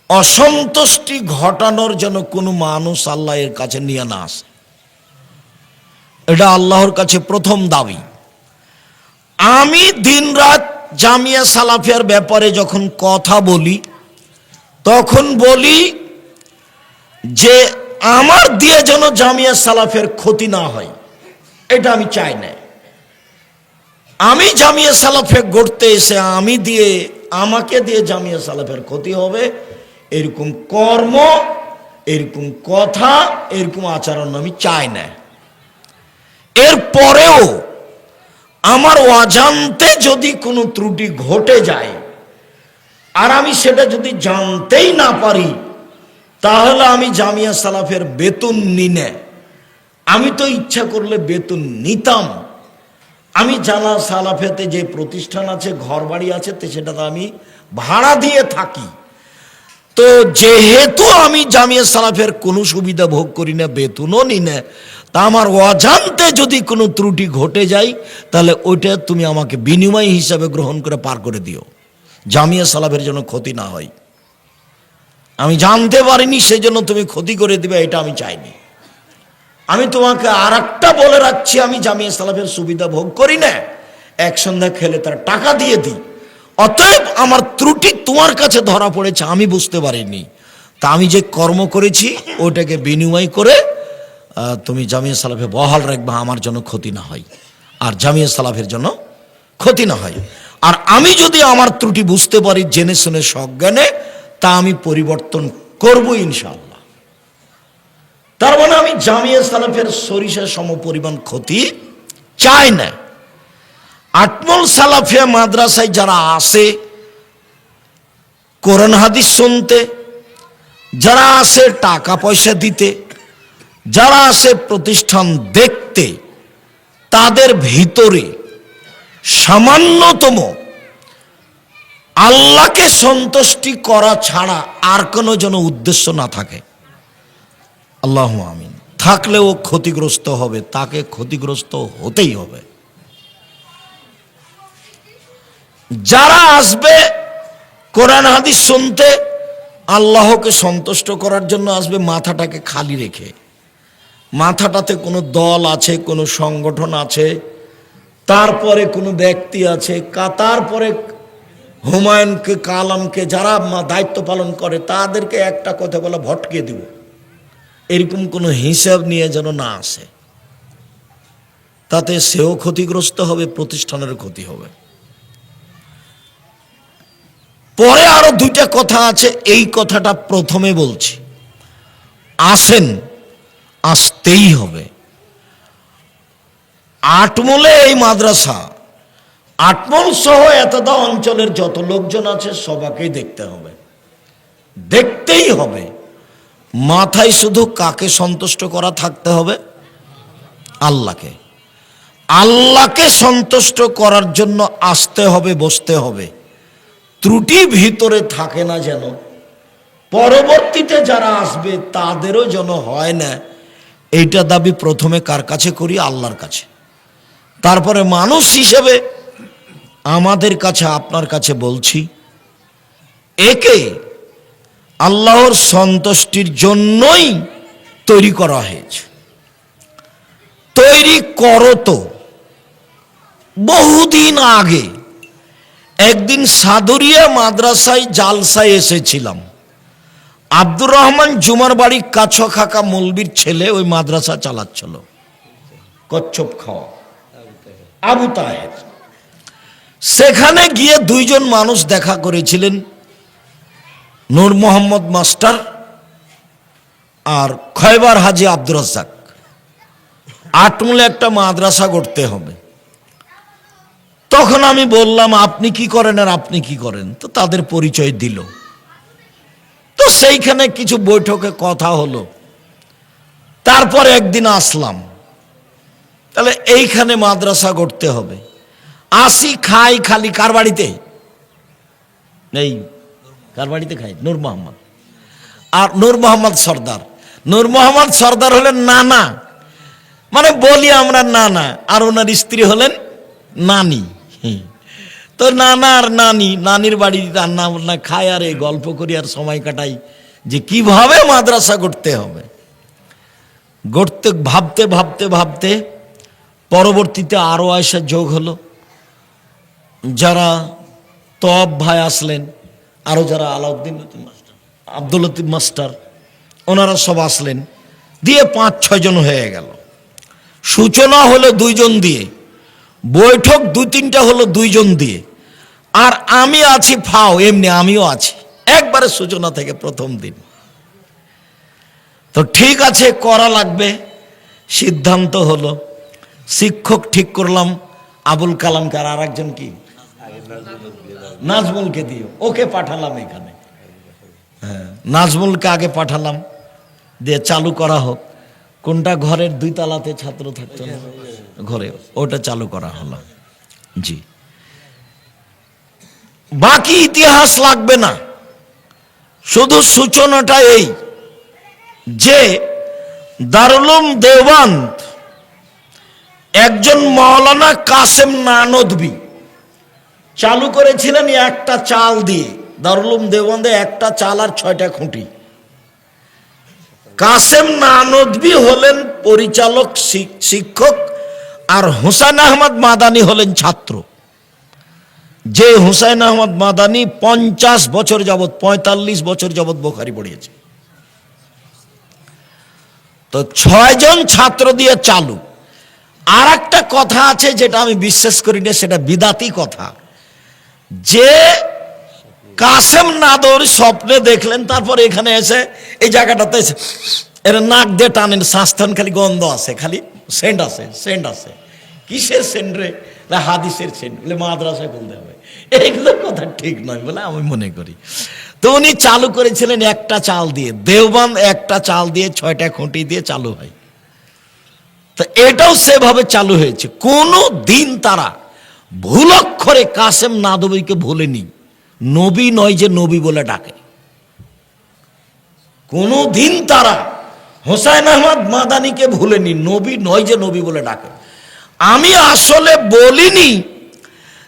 অসন্তুষ্টি ঘটানোর জন্য কোনো মানুষ আল্লাহ এর কাছে নিয়ে না আসে। এটা আল্লাহর কাছে প্রথম দাবি। আমি দিনরাত জামিয়া সালাফিয়ার ব্যাপারে যখন কথা বলি, তখন বলি যে আমার দিয়ে যেন জামিয়া সালাফিয়ার ক্ষতি না হয়, এটা আমি চাই না। আমি জামিয়া সালাফিয়া গড়তে এসে আমাকে দিয়ে জামিয়া সালাফিয়ার ক্ষতি হবে, এরকম কর্ম, এরকম কথা, এরকম আচরণ আমি চাই না। এরপরেও আমার অজান্তে যদি কোনো ত্রুটি ঘটে যায় আর আমি সেটা যদি জানতেই না পারি, তাহলে আমি জামিয়া সালাফের বেতন নিই না। আমি তো ইচ্ছা করলে বেতন নিতাম। আমি জানা সালাফেতে যে প্রতিষ্ঠান আছে, ঘর বাড়ি আছে, সেটা তো আমি ভাড়া দিয়ে থাকি। তো যেহেতু আমি জামিয়া সালাফের কোনো সুবিধা ভোগ করি না, বেতনও নিই না, তা আমার অজান্তে যদি কোনো ত্রুটি ঘটে যায়, তাহলে ওইটা তুমি আমাকে বিনিময় হিসাবে গ্রহণ করে পার করে দিও, জামিয়া সালাফের জন্য ক্ষতি না হয়। আমি জানতে পারিনি সেজন্য তুমি ক্ষতি করে দিবে, এটা আমি চাইনি। আমি তোমাকে আর একটা বলে রাখছি, আমি জামিয়া সালাফের সুবিধা ভোগ করি না, এক সন্ধ্যা খেলে তার টাকা দিয়ে দিই। অতএব আমার ত্রুটি তোমার কাছে ধরা পড়েছে, আমি বুঝতে পারিনি, তা আমি যে কর্ম করেছি ওটাকে বিনিময় করে তুমি জামিয়া সালাফে বহাল রাখবা, আমার জন্য ক্ষতি না হয় আর জামিয়া সালাফের জন্য ক্ষতি না হয়। আর আমি যদি আমার ত্রুটি বুঝতে পারি জেনে শুনে সজ্ঞানে, তা আমি পরিবর্তন করব ইনশাআল্লাহ। তার মানে আমি জামিয়া সালাফের সরিষা সম পরিমাণ ক্ষতি চাই না। আটমল সালাফিয়া মাদ্রাসায় যারা আসে কোরআন হাদিস শুনতে, যারা আসে টাকা পয়সা দিতে, যারা আসে প্রতিষ্ঠান দেখতে, তাদের ভিতরে সামান্যতম আল্লাহকে সন্তুষ্টি করা ছাড়া আর কোনো যেন উদ্দেশ্য না থাকে। আল্লাহুম্মা আমিন। থাকলেও ক্ষতিগ্রস্ত হবে, তাকে ক্ষতিগ্রস্ত হতেই হবে। যারা আসবে কোরআন হাদিস শুনতে, আল্লাহকে সন্তুষ্ট করার জন্য আসবে, মাথাটাকে খালি রেখে, মাথাটাতে কোনো দল আছে, কোনো সংগঠন আছে, তারপরে কোনো ব্যক্তি আছে, তারপরে হুমায়ুনকে, কালামকে, যারা দায়িত্ব পালন করে তাদেরকে একটা কথা বলে ভটকে দিব, এরকম কোনো হিসাব নিয়ে যেন না আসে। তাতে সেও ক্ষতিগ্রস্ত হবে, প্রতিষ্ঠানের ক্ষতি হবে। পরে আরো 2টা কথা আছে, এই কথাটা প্রথমে বলছি। আসেন, আসতেই হবে। আটমলে এই মাদ্রাসা, আটমল সহ এতদা অঞ্চলের যত লোকজন আছে সবাইকেই দেখতে হবে, দেখতেই হবে। মাথায় শুধু কাকে সন্তুষ্ট করা থাকতে হবে? আল্লাহকে। আল্লাহকে সন্তুষ্ট করার জন্য আসতে হবে, বসতে হবে। ত্রুটি ভিতরে থাকে না যেন, পরবর্তীতে যারা আসবে তাদেরও যেন হয় না। এইটা দাবি প্রথমে কার কাছে করি? আল্লাহর কাছে। তারপরে মানুষ হিসেবে আমাদের কাছে, আপনার কাছে বলছি, একে আল্লাহর সন্তুষ্টির জন্যই তৈরি করা হয়েছে। তৈরি করো তো বহুদিন আগে একদিন সাদুরিয়া মাদ্রাসায় জালসায় এসেছিলাম। আব্দুর রহমান জুমার বাড়ি কাছ খাকা মৌলবীর ছেলে ওই মাদ্রাসা চালাচ্ছিল, কচ্ছপ খাওয়া আবু তাহের। সেখানে গিয়ে দুইজন মানুষ দেখা করেছিলেন, নূর মোহাম্মদ মাস্টার আর খয়বার হাজি আব্দুর রাজ্জাক। আটমূলে একটা মাদ্রাসা করতে হবে। তখন আমি বললাম, আপনি কি করেন আর আপনি কি করেন? তো তাদের পরিচয় দিল। তো সেইখানে কিছু বৈঠকে কথা হলো। তারপর একদিন আসলাম, তাহলে এইখানে মাদ্রাসা করতে হবে। আসি, খাই, খালি কার বাড়িতে? এই কার বাড়িতে খাই? নূর মোহাম্মদ। আর নূর মোহাম্মদ সর্দার। নূর মোহাম্মদ সর্দার হলেন নানা, মানে বলি আমরা নানা, আর ওনার স্ত্রী হলেন নানি। তো নানা আর নানি, নানির বাড়ি রান্না বান্না খাই আর এই গল্প করি আর সময় কাটাই যে কিভাবে মাদ্রাসা করতে হবে। গড়তে ভাবতে ভাবতে ভাবতে পরবর্তীতে আরো আয়সা যোগ হলো। যারা তব ভাই আসলেন, আরো যারা আলাউদ্দিন আব্দুল লতিফ মাস্টার, ওনারা সব আসলেন, দিয়ে 5-6 জন হয়ে গেল। সূচনা হলো 2 জন দিয়ে, বৈঠক 2-3টা হলো 2 জন দিয়ে, আর আমি আছি ফাও, এমনি আমিও আছি একবারে সূচনা থেকে প্রথম দিন। তো ঠিক আছে, করা লাগবে। সিদ্ধান্ত হলো, শিক্ষক ঠিক করলাম আবুল কালামকে, আর একজন কি নাজমুলকে দিও, ওকে পাঠালাম এখানে। হ্যাঁ, নাজমুলকে আগে পাঠালাম, দিয়ে চালু করা হোক। কোনটা? ঘরের 2 তলাতে ছাত্র থাকতো না, ঘরে, ওটা চালু করা হলো। জি, বাকি ইতিহাস লাগবে না, শুধু সূচনাটা এই যে দারুল উলুম দেওবন্দ একজন মাওলানা কাসেম নানদবী চালু করেছিলেন একটা চাল দিয়ে। দারুল উলুম দেওবন্দে একটা চাল আর 6টা খুঁটি। কাসেম নানদবী হলেন পরিচালক, শিক্ষক, আর হুসাইন আহমদ মাদানী হলেন ছাত্র। যে হুসাইন আহমদ মাদানী 50 বছর যাবৎ, 45 বছর যাবৎ বুখারী পড়িয়েছে। তো 6 জন ছাত্র দিয়ে চালু। আর একটা কথা আছে যেটা আমি বিশ্বাস করি না, সেটা বিদাতি কথা, যে কাসেম নাদর স্বপ্নে দেখলেন, তারপর এখানে এসে এই জায়গাটাতে এর নাক দিয়ে টানেন, শ্বাসটান, খালি গন্ধ আছে, খালি সেন্ট আছে, সেন্ট আছে। কিসের সেন্ট রে? হাদিসের সেন্ট। বলে মাদ্রাসায় বলতে হবে, এইগুলো কথা ঠিক নয় বলে আমি মনে করি। তো উনি চালু করেছিলেন একটা চাল দিয়ে, দেওবন্দ একটা চাল দিয়ে 6টা খুঁটি দিয়ে চালু হয়। তো এটাও সেভাবে চালু হয়েছে। কোনো দিন তারা ভুল অক্ষরে কাসেম নাদবীকে ভুলেনি। নবী নয় যে নবী বলে ডাকে। কোনো দিন তারা হুসাইন আহমদ মাদানীকে ভুলেনি, নবী নয় যে নবী বলে ডাকে। আমি আসলে বলিনি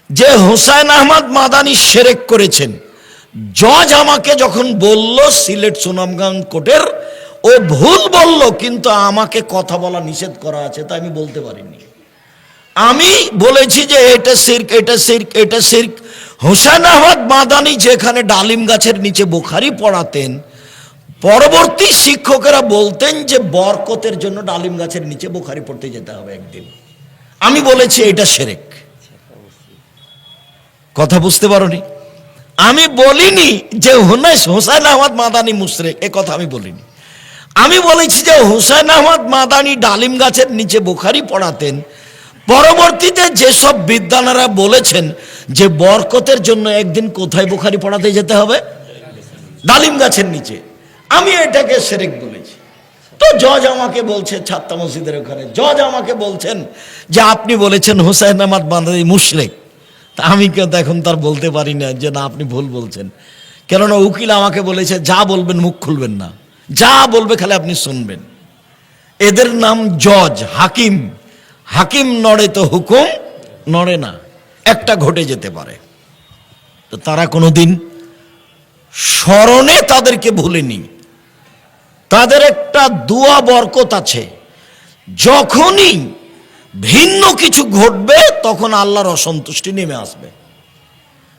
যে হুসাইন আহমদ মাদানী শিরক করেছেন। জজ আমাকে যখন বলল সিলেট সুনামগঞ্জ কোর্টের, ও ভুল বলল, কিন্তু আমাকে কথা বলা নিষেধ করা আছে, তাই আমি বলতে পারিনি। আমি বলেছি যে এটা শিরক, এটা শিরক, এটা শিরক। হুসাইন আহমদ মাদানী যেখানে ডালিম গাছের নিচে বুখারী পড়াতেন, পরবর্তী শিক্ষকেরা বলতেন যে বরকতের জন্য ডালিম গাছের নিচে বুখারী পড়তে যেতে হবে একদিন। আমি বলেছি এটা শিরক। কথা বুঝতে পারোনি? আমি বলিনি যে হুসাইন আহমদ মাদানী মুশরিক, এ কথা আমি বলিনি। আমি বলেছি যে হুসাইন আহমদ মাদানী ডালিম গাছের নিচে বুখারী পড়াতেন, পরবর্তীতে যেসব বিদ্বানেরা বলেছেন যে বরকতের জন্য একদিন কোথায় বুখারী পড়াতে যেতে হবে? ডালিম গাছের নিচে। আমি এটাকে শিরক বলেছি। তো জজ আমাকে বলছে, ছাত্তা মসজিদের ওখানে জজ আমাকে বলছেন যে আপনি বলেছেন হুসাইন আহমদ মাদানী মুশরিক। তা আমি কিন্তু এখন তার বলতে পারি না যে না, আপনি ভুল বলছেন। কেননা উকিল আমাকে বলেছে যা বলবেন মুখ খুলবেন না, যা বলবে খালি আপনি শুনবেন। এদের নাম জজ, হাকিম। হাকিম নড়ে তো হুকুম নড়ে না। একটা ঘটে যেতে পারে। তো তারা কোনোদিন স্মরণে তাদেরকে ভুলেনি। তাদের একটা দুয়া বরকত আছে, যখনই ভিন্ন কিছু ঘটবে তখন আল্লাহর অসন্তুষ্টি নেমে আসবে।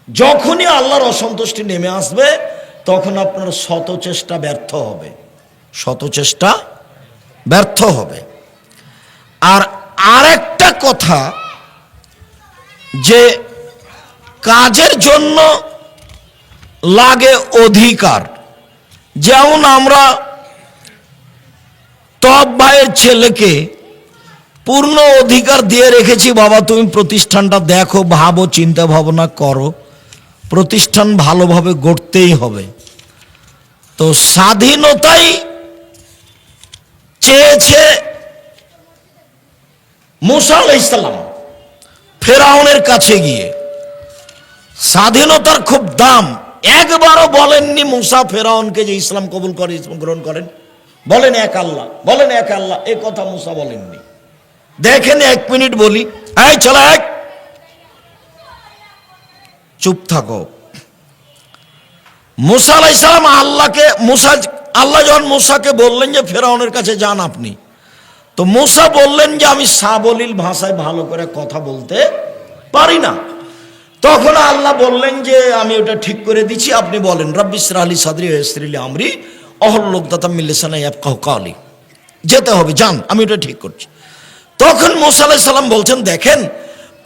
যখনই আল্লাহর অসন্তুষ্টি নেমে আসবে তখন আপনার শত চেষ্টা ব্যর্থ হবে, শত চেষ্টা ব্যর্থ হবে। আর আরেকটা কথা, যে কাজের জন্য লাগে অধিকার। যেমন আমরা টপ ভাইয়ের ছেলেকে পূর্ণ অধিকার দিয়ে রেখেছি, বাবা তুমি প্রতিষ্ঠানটা দেখো, ভাবো, চিন্তা ভাবনা করো, প্রতিষ্ঠান ভালোভাবে গড়তেই হবে। তো স্বাধীনতাই চেয়েছে মুসা আলাইহিস সালাম ফেরাউনের কাছে গিয়ে। স্বাধীনতার খুব দাম। একবারও বলেননি মুসা ফেরাউনকে যে ইসলাম কবুল করে, ইসলাম গ্রহণ করেন, বলেন এক আল্লাহ, বলেন এক আল্লাহ, এ কথা মুসা বলেননি। দেখেন 1 মিনিট বলি, এই চলো এক, চুপ থাকো। মুসা আলাইহিস সালাম আল্লাহ যখন মুসাকে বললেন যে ফেরাউনের কাছে যান আপনি, তো মুসা বললেন যে আমি সাবলীল ভাষায় ভালো করে কথা বলতে পারি না। তখন আল্লাহ বললেন যে আমি ওটা ঠিক করে দিচ্ছি, আপনি বলেন রব্বি ইশরাহ লি সাদরি ওয়া ইয়াসসির লি আমরি ওয়াহলুল উকদাতাম মিন লিসানি ইয়াফকাহু কাওলি। যেতে হবে, যান, আমি ওটা ঠিক করছি। তখন মুসা আলাইহিস সালাম বলছেন, দেখেন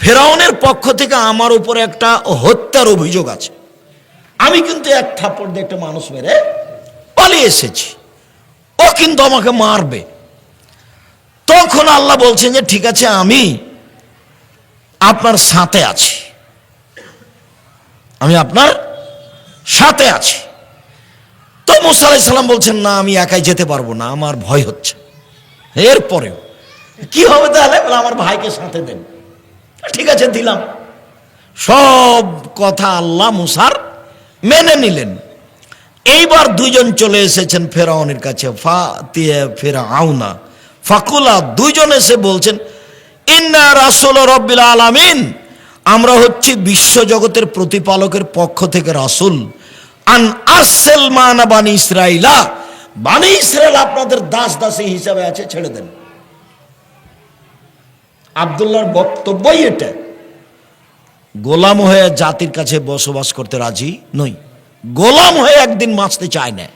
ফেরাউনের পক্ষ থেকে আমার উপরে একটা হত্যার অভিযোগ আছে, আমি কিন্তু এক থাপ্পড় দিয়ে একটা মানুষ মেরে পালিয়ে এসেছি, ও কিন্তু আমাকে মারবে। তখন আল্লাহ বলছেন যে ঠিক আছে, আমি আপনার সাথে আছি, আমি আপনার সাথে আছি। তো মুসা আলাইহিস সালাম বলছেন, না আমি একাই যেতে পারবো না, আমার ভয় হচ্ছে। এরপরেও কি হবে তাহলে? বলে আমার ভাইকে সাথে দেন। ঠিক আছে, দিলাম। সব কথা আল্লাহ মুসার মেনে নিলেন। এইবার দুইজন চলে এসেছেন ফেরাউনের কাছে, ফেরাউনা ফাকুলা, দুইজন এসে বলছেন, ইন্না রাসূল রাব্বিল আলামিন, আমরা হচ্ছি বিশ্ব জগতের প্রতিপালকের পক্ষ থেকে রাসূল, আন আরসিল মানা বানি ইসরাইলা, বানি ইসরাইল আপনাদের দাস দাসী হিসাবে আছে, ছেড়ে দেন। আব্দুল্লাহর বক্তব্যই এটা, গোলাম হয়ে জাতির কাছে বসবাস করতে রাজি নই, গোলাম হয়ে একদিন বাঁচতে চায় না।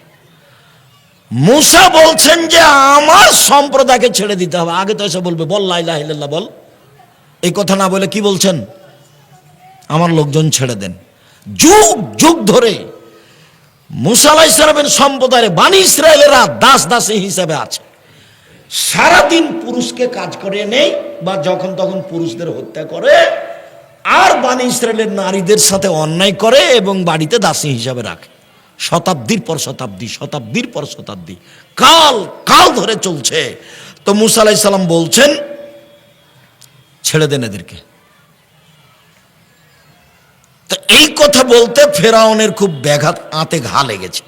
মুসা বলছেন যে আমার সম্প্রদায়কে ছেড়ে দিতে হবে। আগে তো এসে বলবে বল লা ইলাহা ইল্লাল্লাহ বল, এই কথা না বলে কি বলছেন, আমার লোকজন ছেড়ে দেন। যুগ যুগ ধরে মুসা আলাইহিস সালামের সম্প্রদায়ের বানি ইসরায়েলেরা দাস দাসী হিসেবে আছে। সারাদিন পুরুষকে কাজ করে নেই, বা যখন তখন পুরুষদের হত্যা করে, আর বানি ইসরায়েলের নারীদের সাথে অন্যায় করে এবং বাড়িতে দাসী হিসাবে রাখে। শতাব্দীর পর শতাব্দী, শতাব্দীর পর শতাব্দী, কাল কাল ধরে চলছে। তো মুসা আলাইহিস সালাম বলছেন ছেড়ে দেন এদেরকে। তো এই কথা বলতে ফেরাউনের খুব ব্যাঘাত, আঁতে ঘা লেগেছে।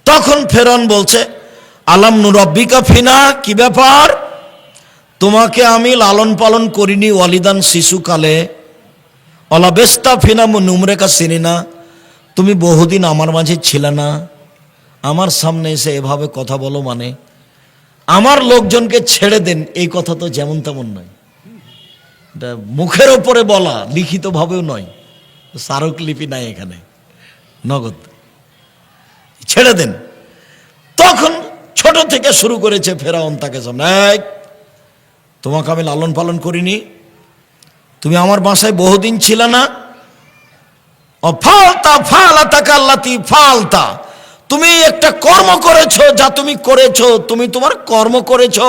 তখন ফেরাউন বলছে, আলাম নুরাব্বিকা ফিনা, কি ব্যাপার, তোমাকে আমি লালন পালন করিনি ওয়ালিদান শিশুকালে, অলাবেস্তা ফিনা নুমরেকা সিনিনা, তুমি বহুদিন আমার মাঝে ছিলে না, আমার সামনে এসে এভাবে কথা বলো, মানে আমার লোকজনকে ছেড়ে দেন, এই কথা তো যেমন তেমন নয়, এটা মুখের ওপরে বলা, লিখিত ভাবেও নয়, স্মারকলিপি নাই এখানে, নগদ ছেড়ে দেন। তখন ছোট থেকে শুরু করেছে ফেরাউন তাকে, তোমাকে আমি লালন পালন করিনি, তুমি আমার বাসায় বহুদিন ছিল না, ফালতা ফালাতাকা আল্লাতী ফালতা, তুমি একটা কর্ম করেছো, যা তুমি করেছো, তুমি তোমার কর্ম করেছো,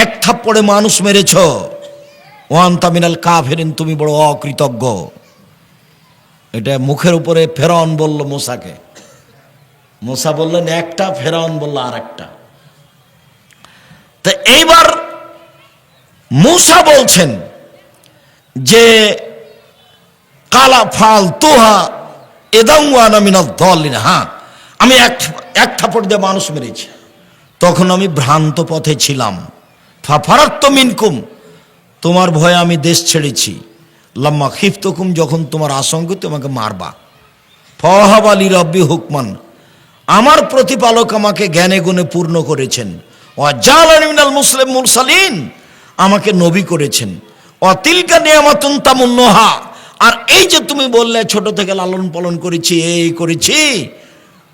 এক থাপ্পড়ে মানুষ মেরেছো, ওয়া আনতা মিনাল কাফিরিন, তুমি বড় অকৃতজ্ঞ। এটা মুখের উপরে ফেরাউন বলল মুসাকে। মুসা বললেন একটা, ফেরাউন বলল আর একটা। তো এইবার মুসা বলছেন যে কালা ফাল তোহা এদাউয়ানা মিনাল দলিন, হ্যাঁ আমি এক থাপড় দিয়ে মানুষ মেরেছি, তখন আমি ভ্রান্ত পথে ছিলাম। ফারাক্তু মিনকুম, তোমার ভয়ে আমি দেশ ছেড়েছি। লাম্মা খিফতুকুম, যখন তোমার আশঙ্কা তোমাকে মারবা। ফাওয়াহাবা লি রাব্বি হুকমান, আমার প্রতিপালক আমাকে জ্ঞানে গুণে পূর্ণ করেছেন। ওয়া জাআলানি মিনাল মুরসালিন, আমাকে নবী করেছেন। ওয়া তিলকা নিয়ামাতুন তামুন্নুহা, আর এই যে তুমি বললে ছোট থেকে লালন পালন করেছি, এই করেছি,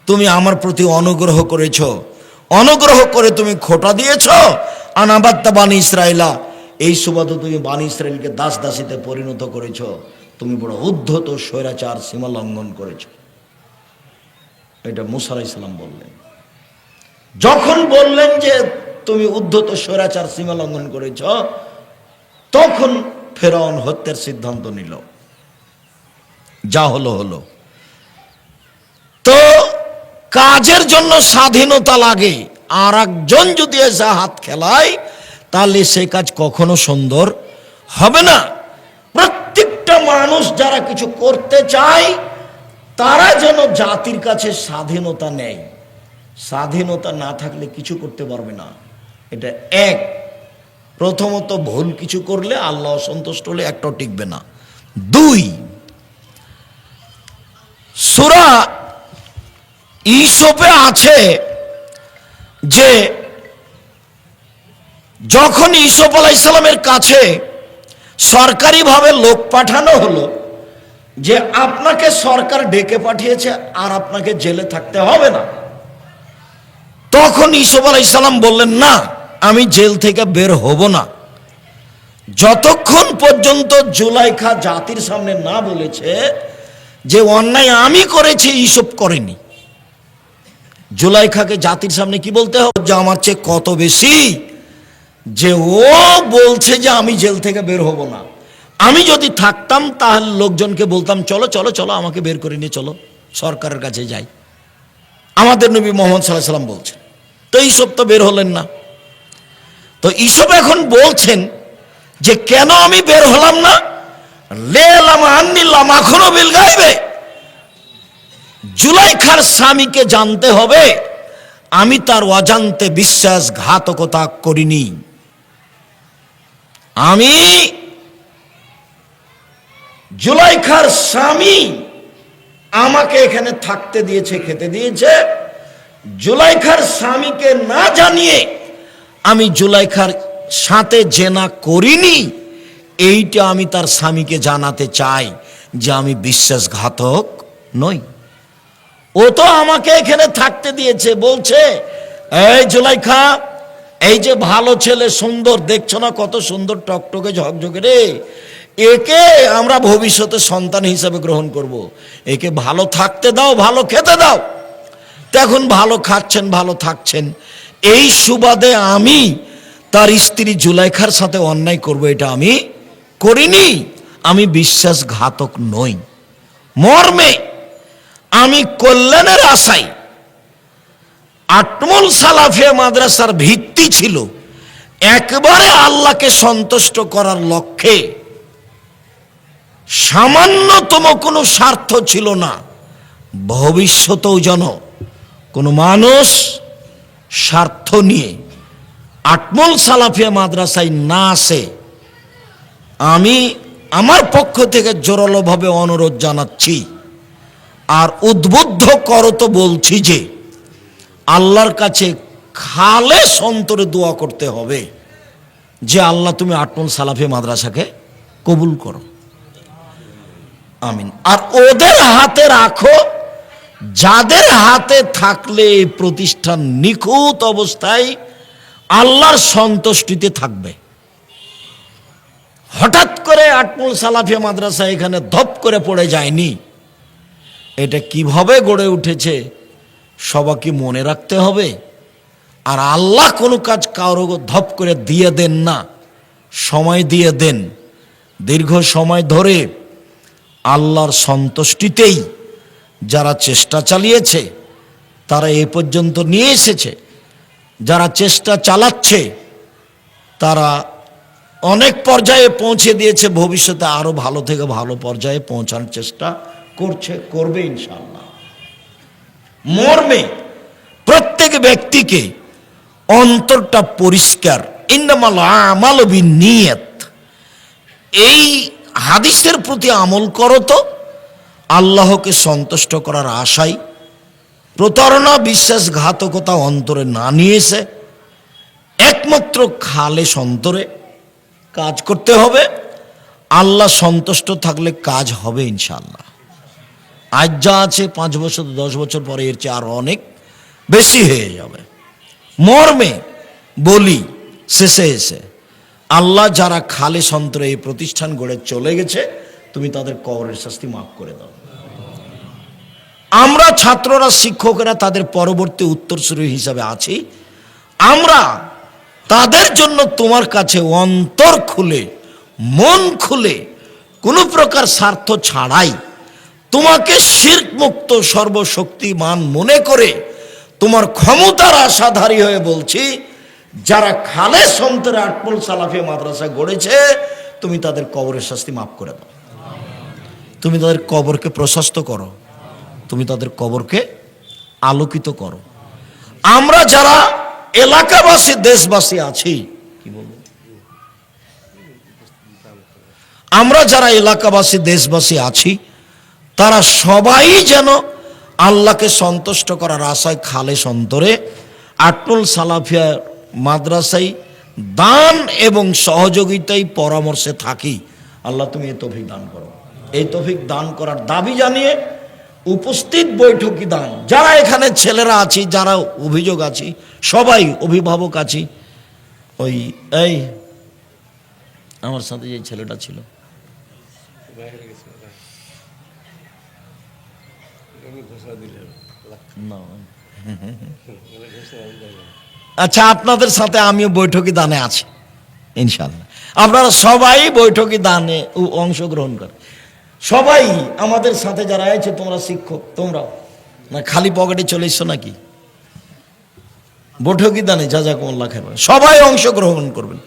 তুমি আমার প্রতি অনুগ্রহ করেছ, অনুগ্রহ করে তুমি খোটা দিয়েছ। আনাবাত্তা বানি ইসরাইলা, এই সুবাদে তুমি বানি ইসরাইলকে দাস দাসীতে পরিণত করেছ। তুমি বড় উদ্ধত স্বৈরাচার, সীমা লঙ্ঘন করেছ। এটা মুসা আলাইহিস সালাম বললেন। যখন বললেন যে তুমি উদ্ধত স্বৈরাচার, সীমা লঙ্ঘন করেছ, তখন ফেরাউন হত্যার সিদ্ধান্ত নিল। যা হলো হলো। তো কাজের জন্য স্বাধীনতা লাগে, আর একজন যদি এসে হাত খেলায় তাহলে সে কাজ কখনো সুন্দর হবে না। প্রত্যেকটা মানুষ যারা কিছু করতে চায় তারা যেন জাতির কাছে স্বাধীনতা নেয়। স্বাধীনতা না থাকলে কিছু করতে পারবে না। এটা এক। প্রথমত, ভুল কিছু করলে আল্লাহ অসন্তুষ্ট হলে একটাও টিকবে না। দুই, সূরা ইউসুফে আছে যে যখন ইউসুফ আলাইহিস সালামের কাছে সরকারিভাবে লোক পাঠানো হলো যে আপনাকে সরকার ডেকে পাঠিয়েছে আর আপনাকে জেলে থাকতে হবে না, তখন ইউসুফ আলাইহিস সালাম বললেন, না, আমি জেল থেকে বের হব না যতক্ষণ পর্যন্ত জুলাইখা জাতির সামনে না বলেছে যে অন্যায় আমি করেছি, ইউসুফ করেনি। জুলাইখাকে জাতির সামনে কি বলতে হবে? যে আমার চেয়ে কত বেশি, যে ও বলছে যে আমি জেল থেকে বের হব না। আমি যদি থাকতাম তাহলে লোকজনকে বলতাম, চলো চলো চলো, আমাকে বের করে নিয়ে চলো, সরকারের কাছে যাই। আমাদের নবী মুহাম্মদ সাল্লাল্লাহু আলাইহি ওয়াসাল্লাম বলছেন। তো ইউসুফ তো বের হলেন না। তো ইউসুফ এখন বলছেন যে কেন আমি বের হলাম না? লেলাম আন্নিল্লাম এখনো বিল গায়বে, জুলাইখার স্বামীকে জানতে হবে আমি তার অজান্তে বিশ্বাসঘাতকতা করিনি। আমি জুলাইখার স্বামী আমাকে এখানে থাকতে দিয়েছে, খেতে দিয়েছে। জুলাইখার স্বামীকে না জানিয়ে আমি জুলাইখার সাথে জেনা করিনি, এইটা আমি তার স্বামীকে জানাতে চাই যে আমি বিশ্বাসঘাতক নই। ও তো আমাকে এখানে থাকতে দিয়েছে, বলছে, এই জুলাইখা, এই যে ভালো ছেলে, সুন্দর, দেখছো না কত সুন্দর, টকটকে ঝকঝকে রে, একে আমরা ভবিষ্যতে সন্তান হিসাবে গ্রহণ করব। একে ভালো থাকতে দাও, ভালো খেতে দাও। তখন ভালো খাচ্ছেন, ভালো থাকছেন, এই সুবাদে আমি তার স্ত্রী জুলাইখার সাথে অন্যায় করব, এটা আমি করিনি। আমি বিশ্বাসঘাতক নই। মর্মে আমি কল্যাণের আশায়, আটমল সালাফিয়া মাদ্রাসার ভিত্তি ছিল একবারে আল্লাহকে সন্তুষ্ট করার লক্ষ্যে, সামান্যতম কোনো স্বার্থ ছিল না ভবিষ্যতেও যেন কোনো মানুষ স্বার্থ নিয়ে আটমল সালাফিয়া মাদ্রাসায় না আসে। আমি আমার পক্ষ থেকে জোরালোভাবে অনুরোধ জানাচ্ছি আর উদ্বুদ্ধ করত বলছি যে আল্লাহর কাছে খালেস অন্তরে দোয়া করতে হবে যে আল্লাহ তুমি আটমল সালাফিয়া মাদ্রাসাকে কবুল করো, আমিন। আর ওদের হাতে রাখো, যাদের হাতে থাকলে এই প্রতিষ্ঠান নিখুঁত অবস্থায় আল্লাহর সন্তুষ্টিতে থাকবে। হঠাৎ করে আটমল সালাফিয়া মাদ্রাসা এখানে ধপ করে পড়ে যায়নি। এটা কিভাবে গড়ে উঠেছে সবাইকে মনে রাখতে হবে। আর আল্লাহ কোনো কাজ কারো ধপ করে দিয়ে দেন না, সময় দিয়ে দেন। দীর্ঘ সময় ধরে আল্লাহর সন্তুষ্টিতেই যারা চেষ্টা চালিয়েছে তারা এ পর্যন্ত নিয়ে এসেছে। যারা চেষ্টা চালাচ্ছে তারা অনেক পর্যায়ে পৌঁছে দিয়েছে, ভবিষ্যতে আরো ভালো থেকে ভালো পর্যায়ে পৌঁছানোর চেষ্টা করছে, করবে ইনশাআল্লাহ। মর্মে প্রত্যেক ব্যক্তিকে অন্তরটা পরিষ্কার, ইন্নামাল আমালু বিন্নিয়াত, এই হাদিসের প্রতি আমল করো তো আল্লাহকে সন্তুষ্ট করার আশায় প্রতারণা বিশ্বাসঘাতকতা অন্তরে না নিয়েছে একমাত্র খালেস অন্তরে কাজ করতে হবে। আল্লাহ সন্তুষ্ট থাকলে কাজ হবে ইনশাআল্লাহ। আজ যা আছে 5 বছর 10 বছর পরে এর চেয়ে আরো অনেক বেশি হয়ে যাবে। মর্মে বলি শেষে এসে আল্লাহ যারা খালেস অন্তরে এই প্রতিষ্ঠান গড়ে চলে গেছে তুমি তাদের কবরের শাস্তি মাফ করে দাও। আমরা ছাত্ররা শিক্ষকেরা তাদের পরবর্তী উত্তরসূরি হিসাবে আছি। আমরা তাদের জন্য তোমার কাছে অন্তর খুলে মন খুলে কোনো প্রকার স্বার্থ ছাড়াই তোমাকে শিরক মুক্ত সর্বশক্তিমান মনে করে তোমার ক্ষমতার আশাধারী হয়ে বলছি, যারা খালেস অন্তরে আটপল সালাফিয়া মাদ্রাসা গড়েছে তুমি তাদের কবরের শাস্তি মাফ করে দাও। তুমি তাদের কবরকে প্রশস্ত করো, তুমি তাদের কবরকে আলোকিত করো। আমরা যারা এলাকাবাসী দেশবাসী আছি, কি বলবো, আমরা যারা এলাকাবাসী দেশবাসী আছি তারা সবাই যেন আল্লাহকে সন্তুষ্ট করার আশায় খালেস অন্তরে আটল সালাফিয়া মাদ্রাসায় দান এবং সহযোগিতায় পরামর্শে থাকি। আল্লাহ তুমি এই তৌফিক দান করো। এই তৌফিক দান করার দাবি জানিয়ে উপস্থিত বৈঠকি দান যারা এখানে ছেলেরা আছি, যারা অভিযোগ আছি, সবাই অভিভাবক আছি। ওই এই আমার সাথে যে ছেলেটা ছিল আচ্ছা, আপনাদের সাথে আমিও বৈঠকি দানে আছি ইনশাআল্লাহ। আপনারা সবাই বৈঠকি দানে অংশগ্রহণ করে, সবাই আমাদের সাথে যারা আছে, তোমরা শিক্ষক, তোমরা না খালি পকেটে চলে এসছো নাকি? বৈঠকি দানে জাযাকুমুল্লাহ খাইর, সবাই অংশগ্রহণ করবেন।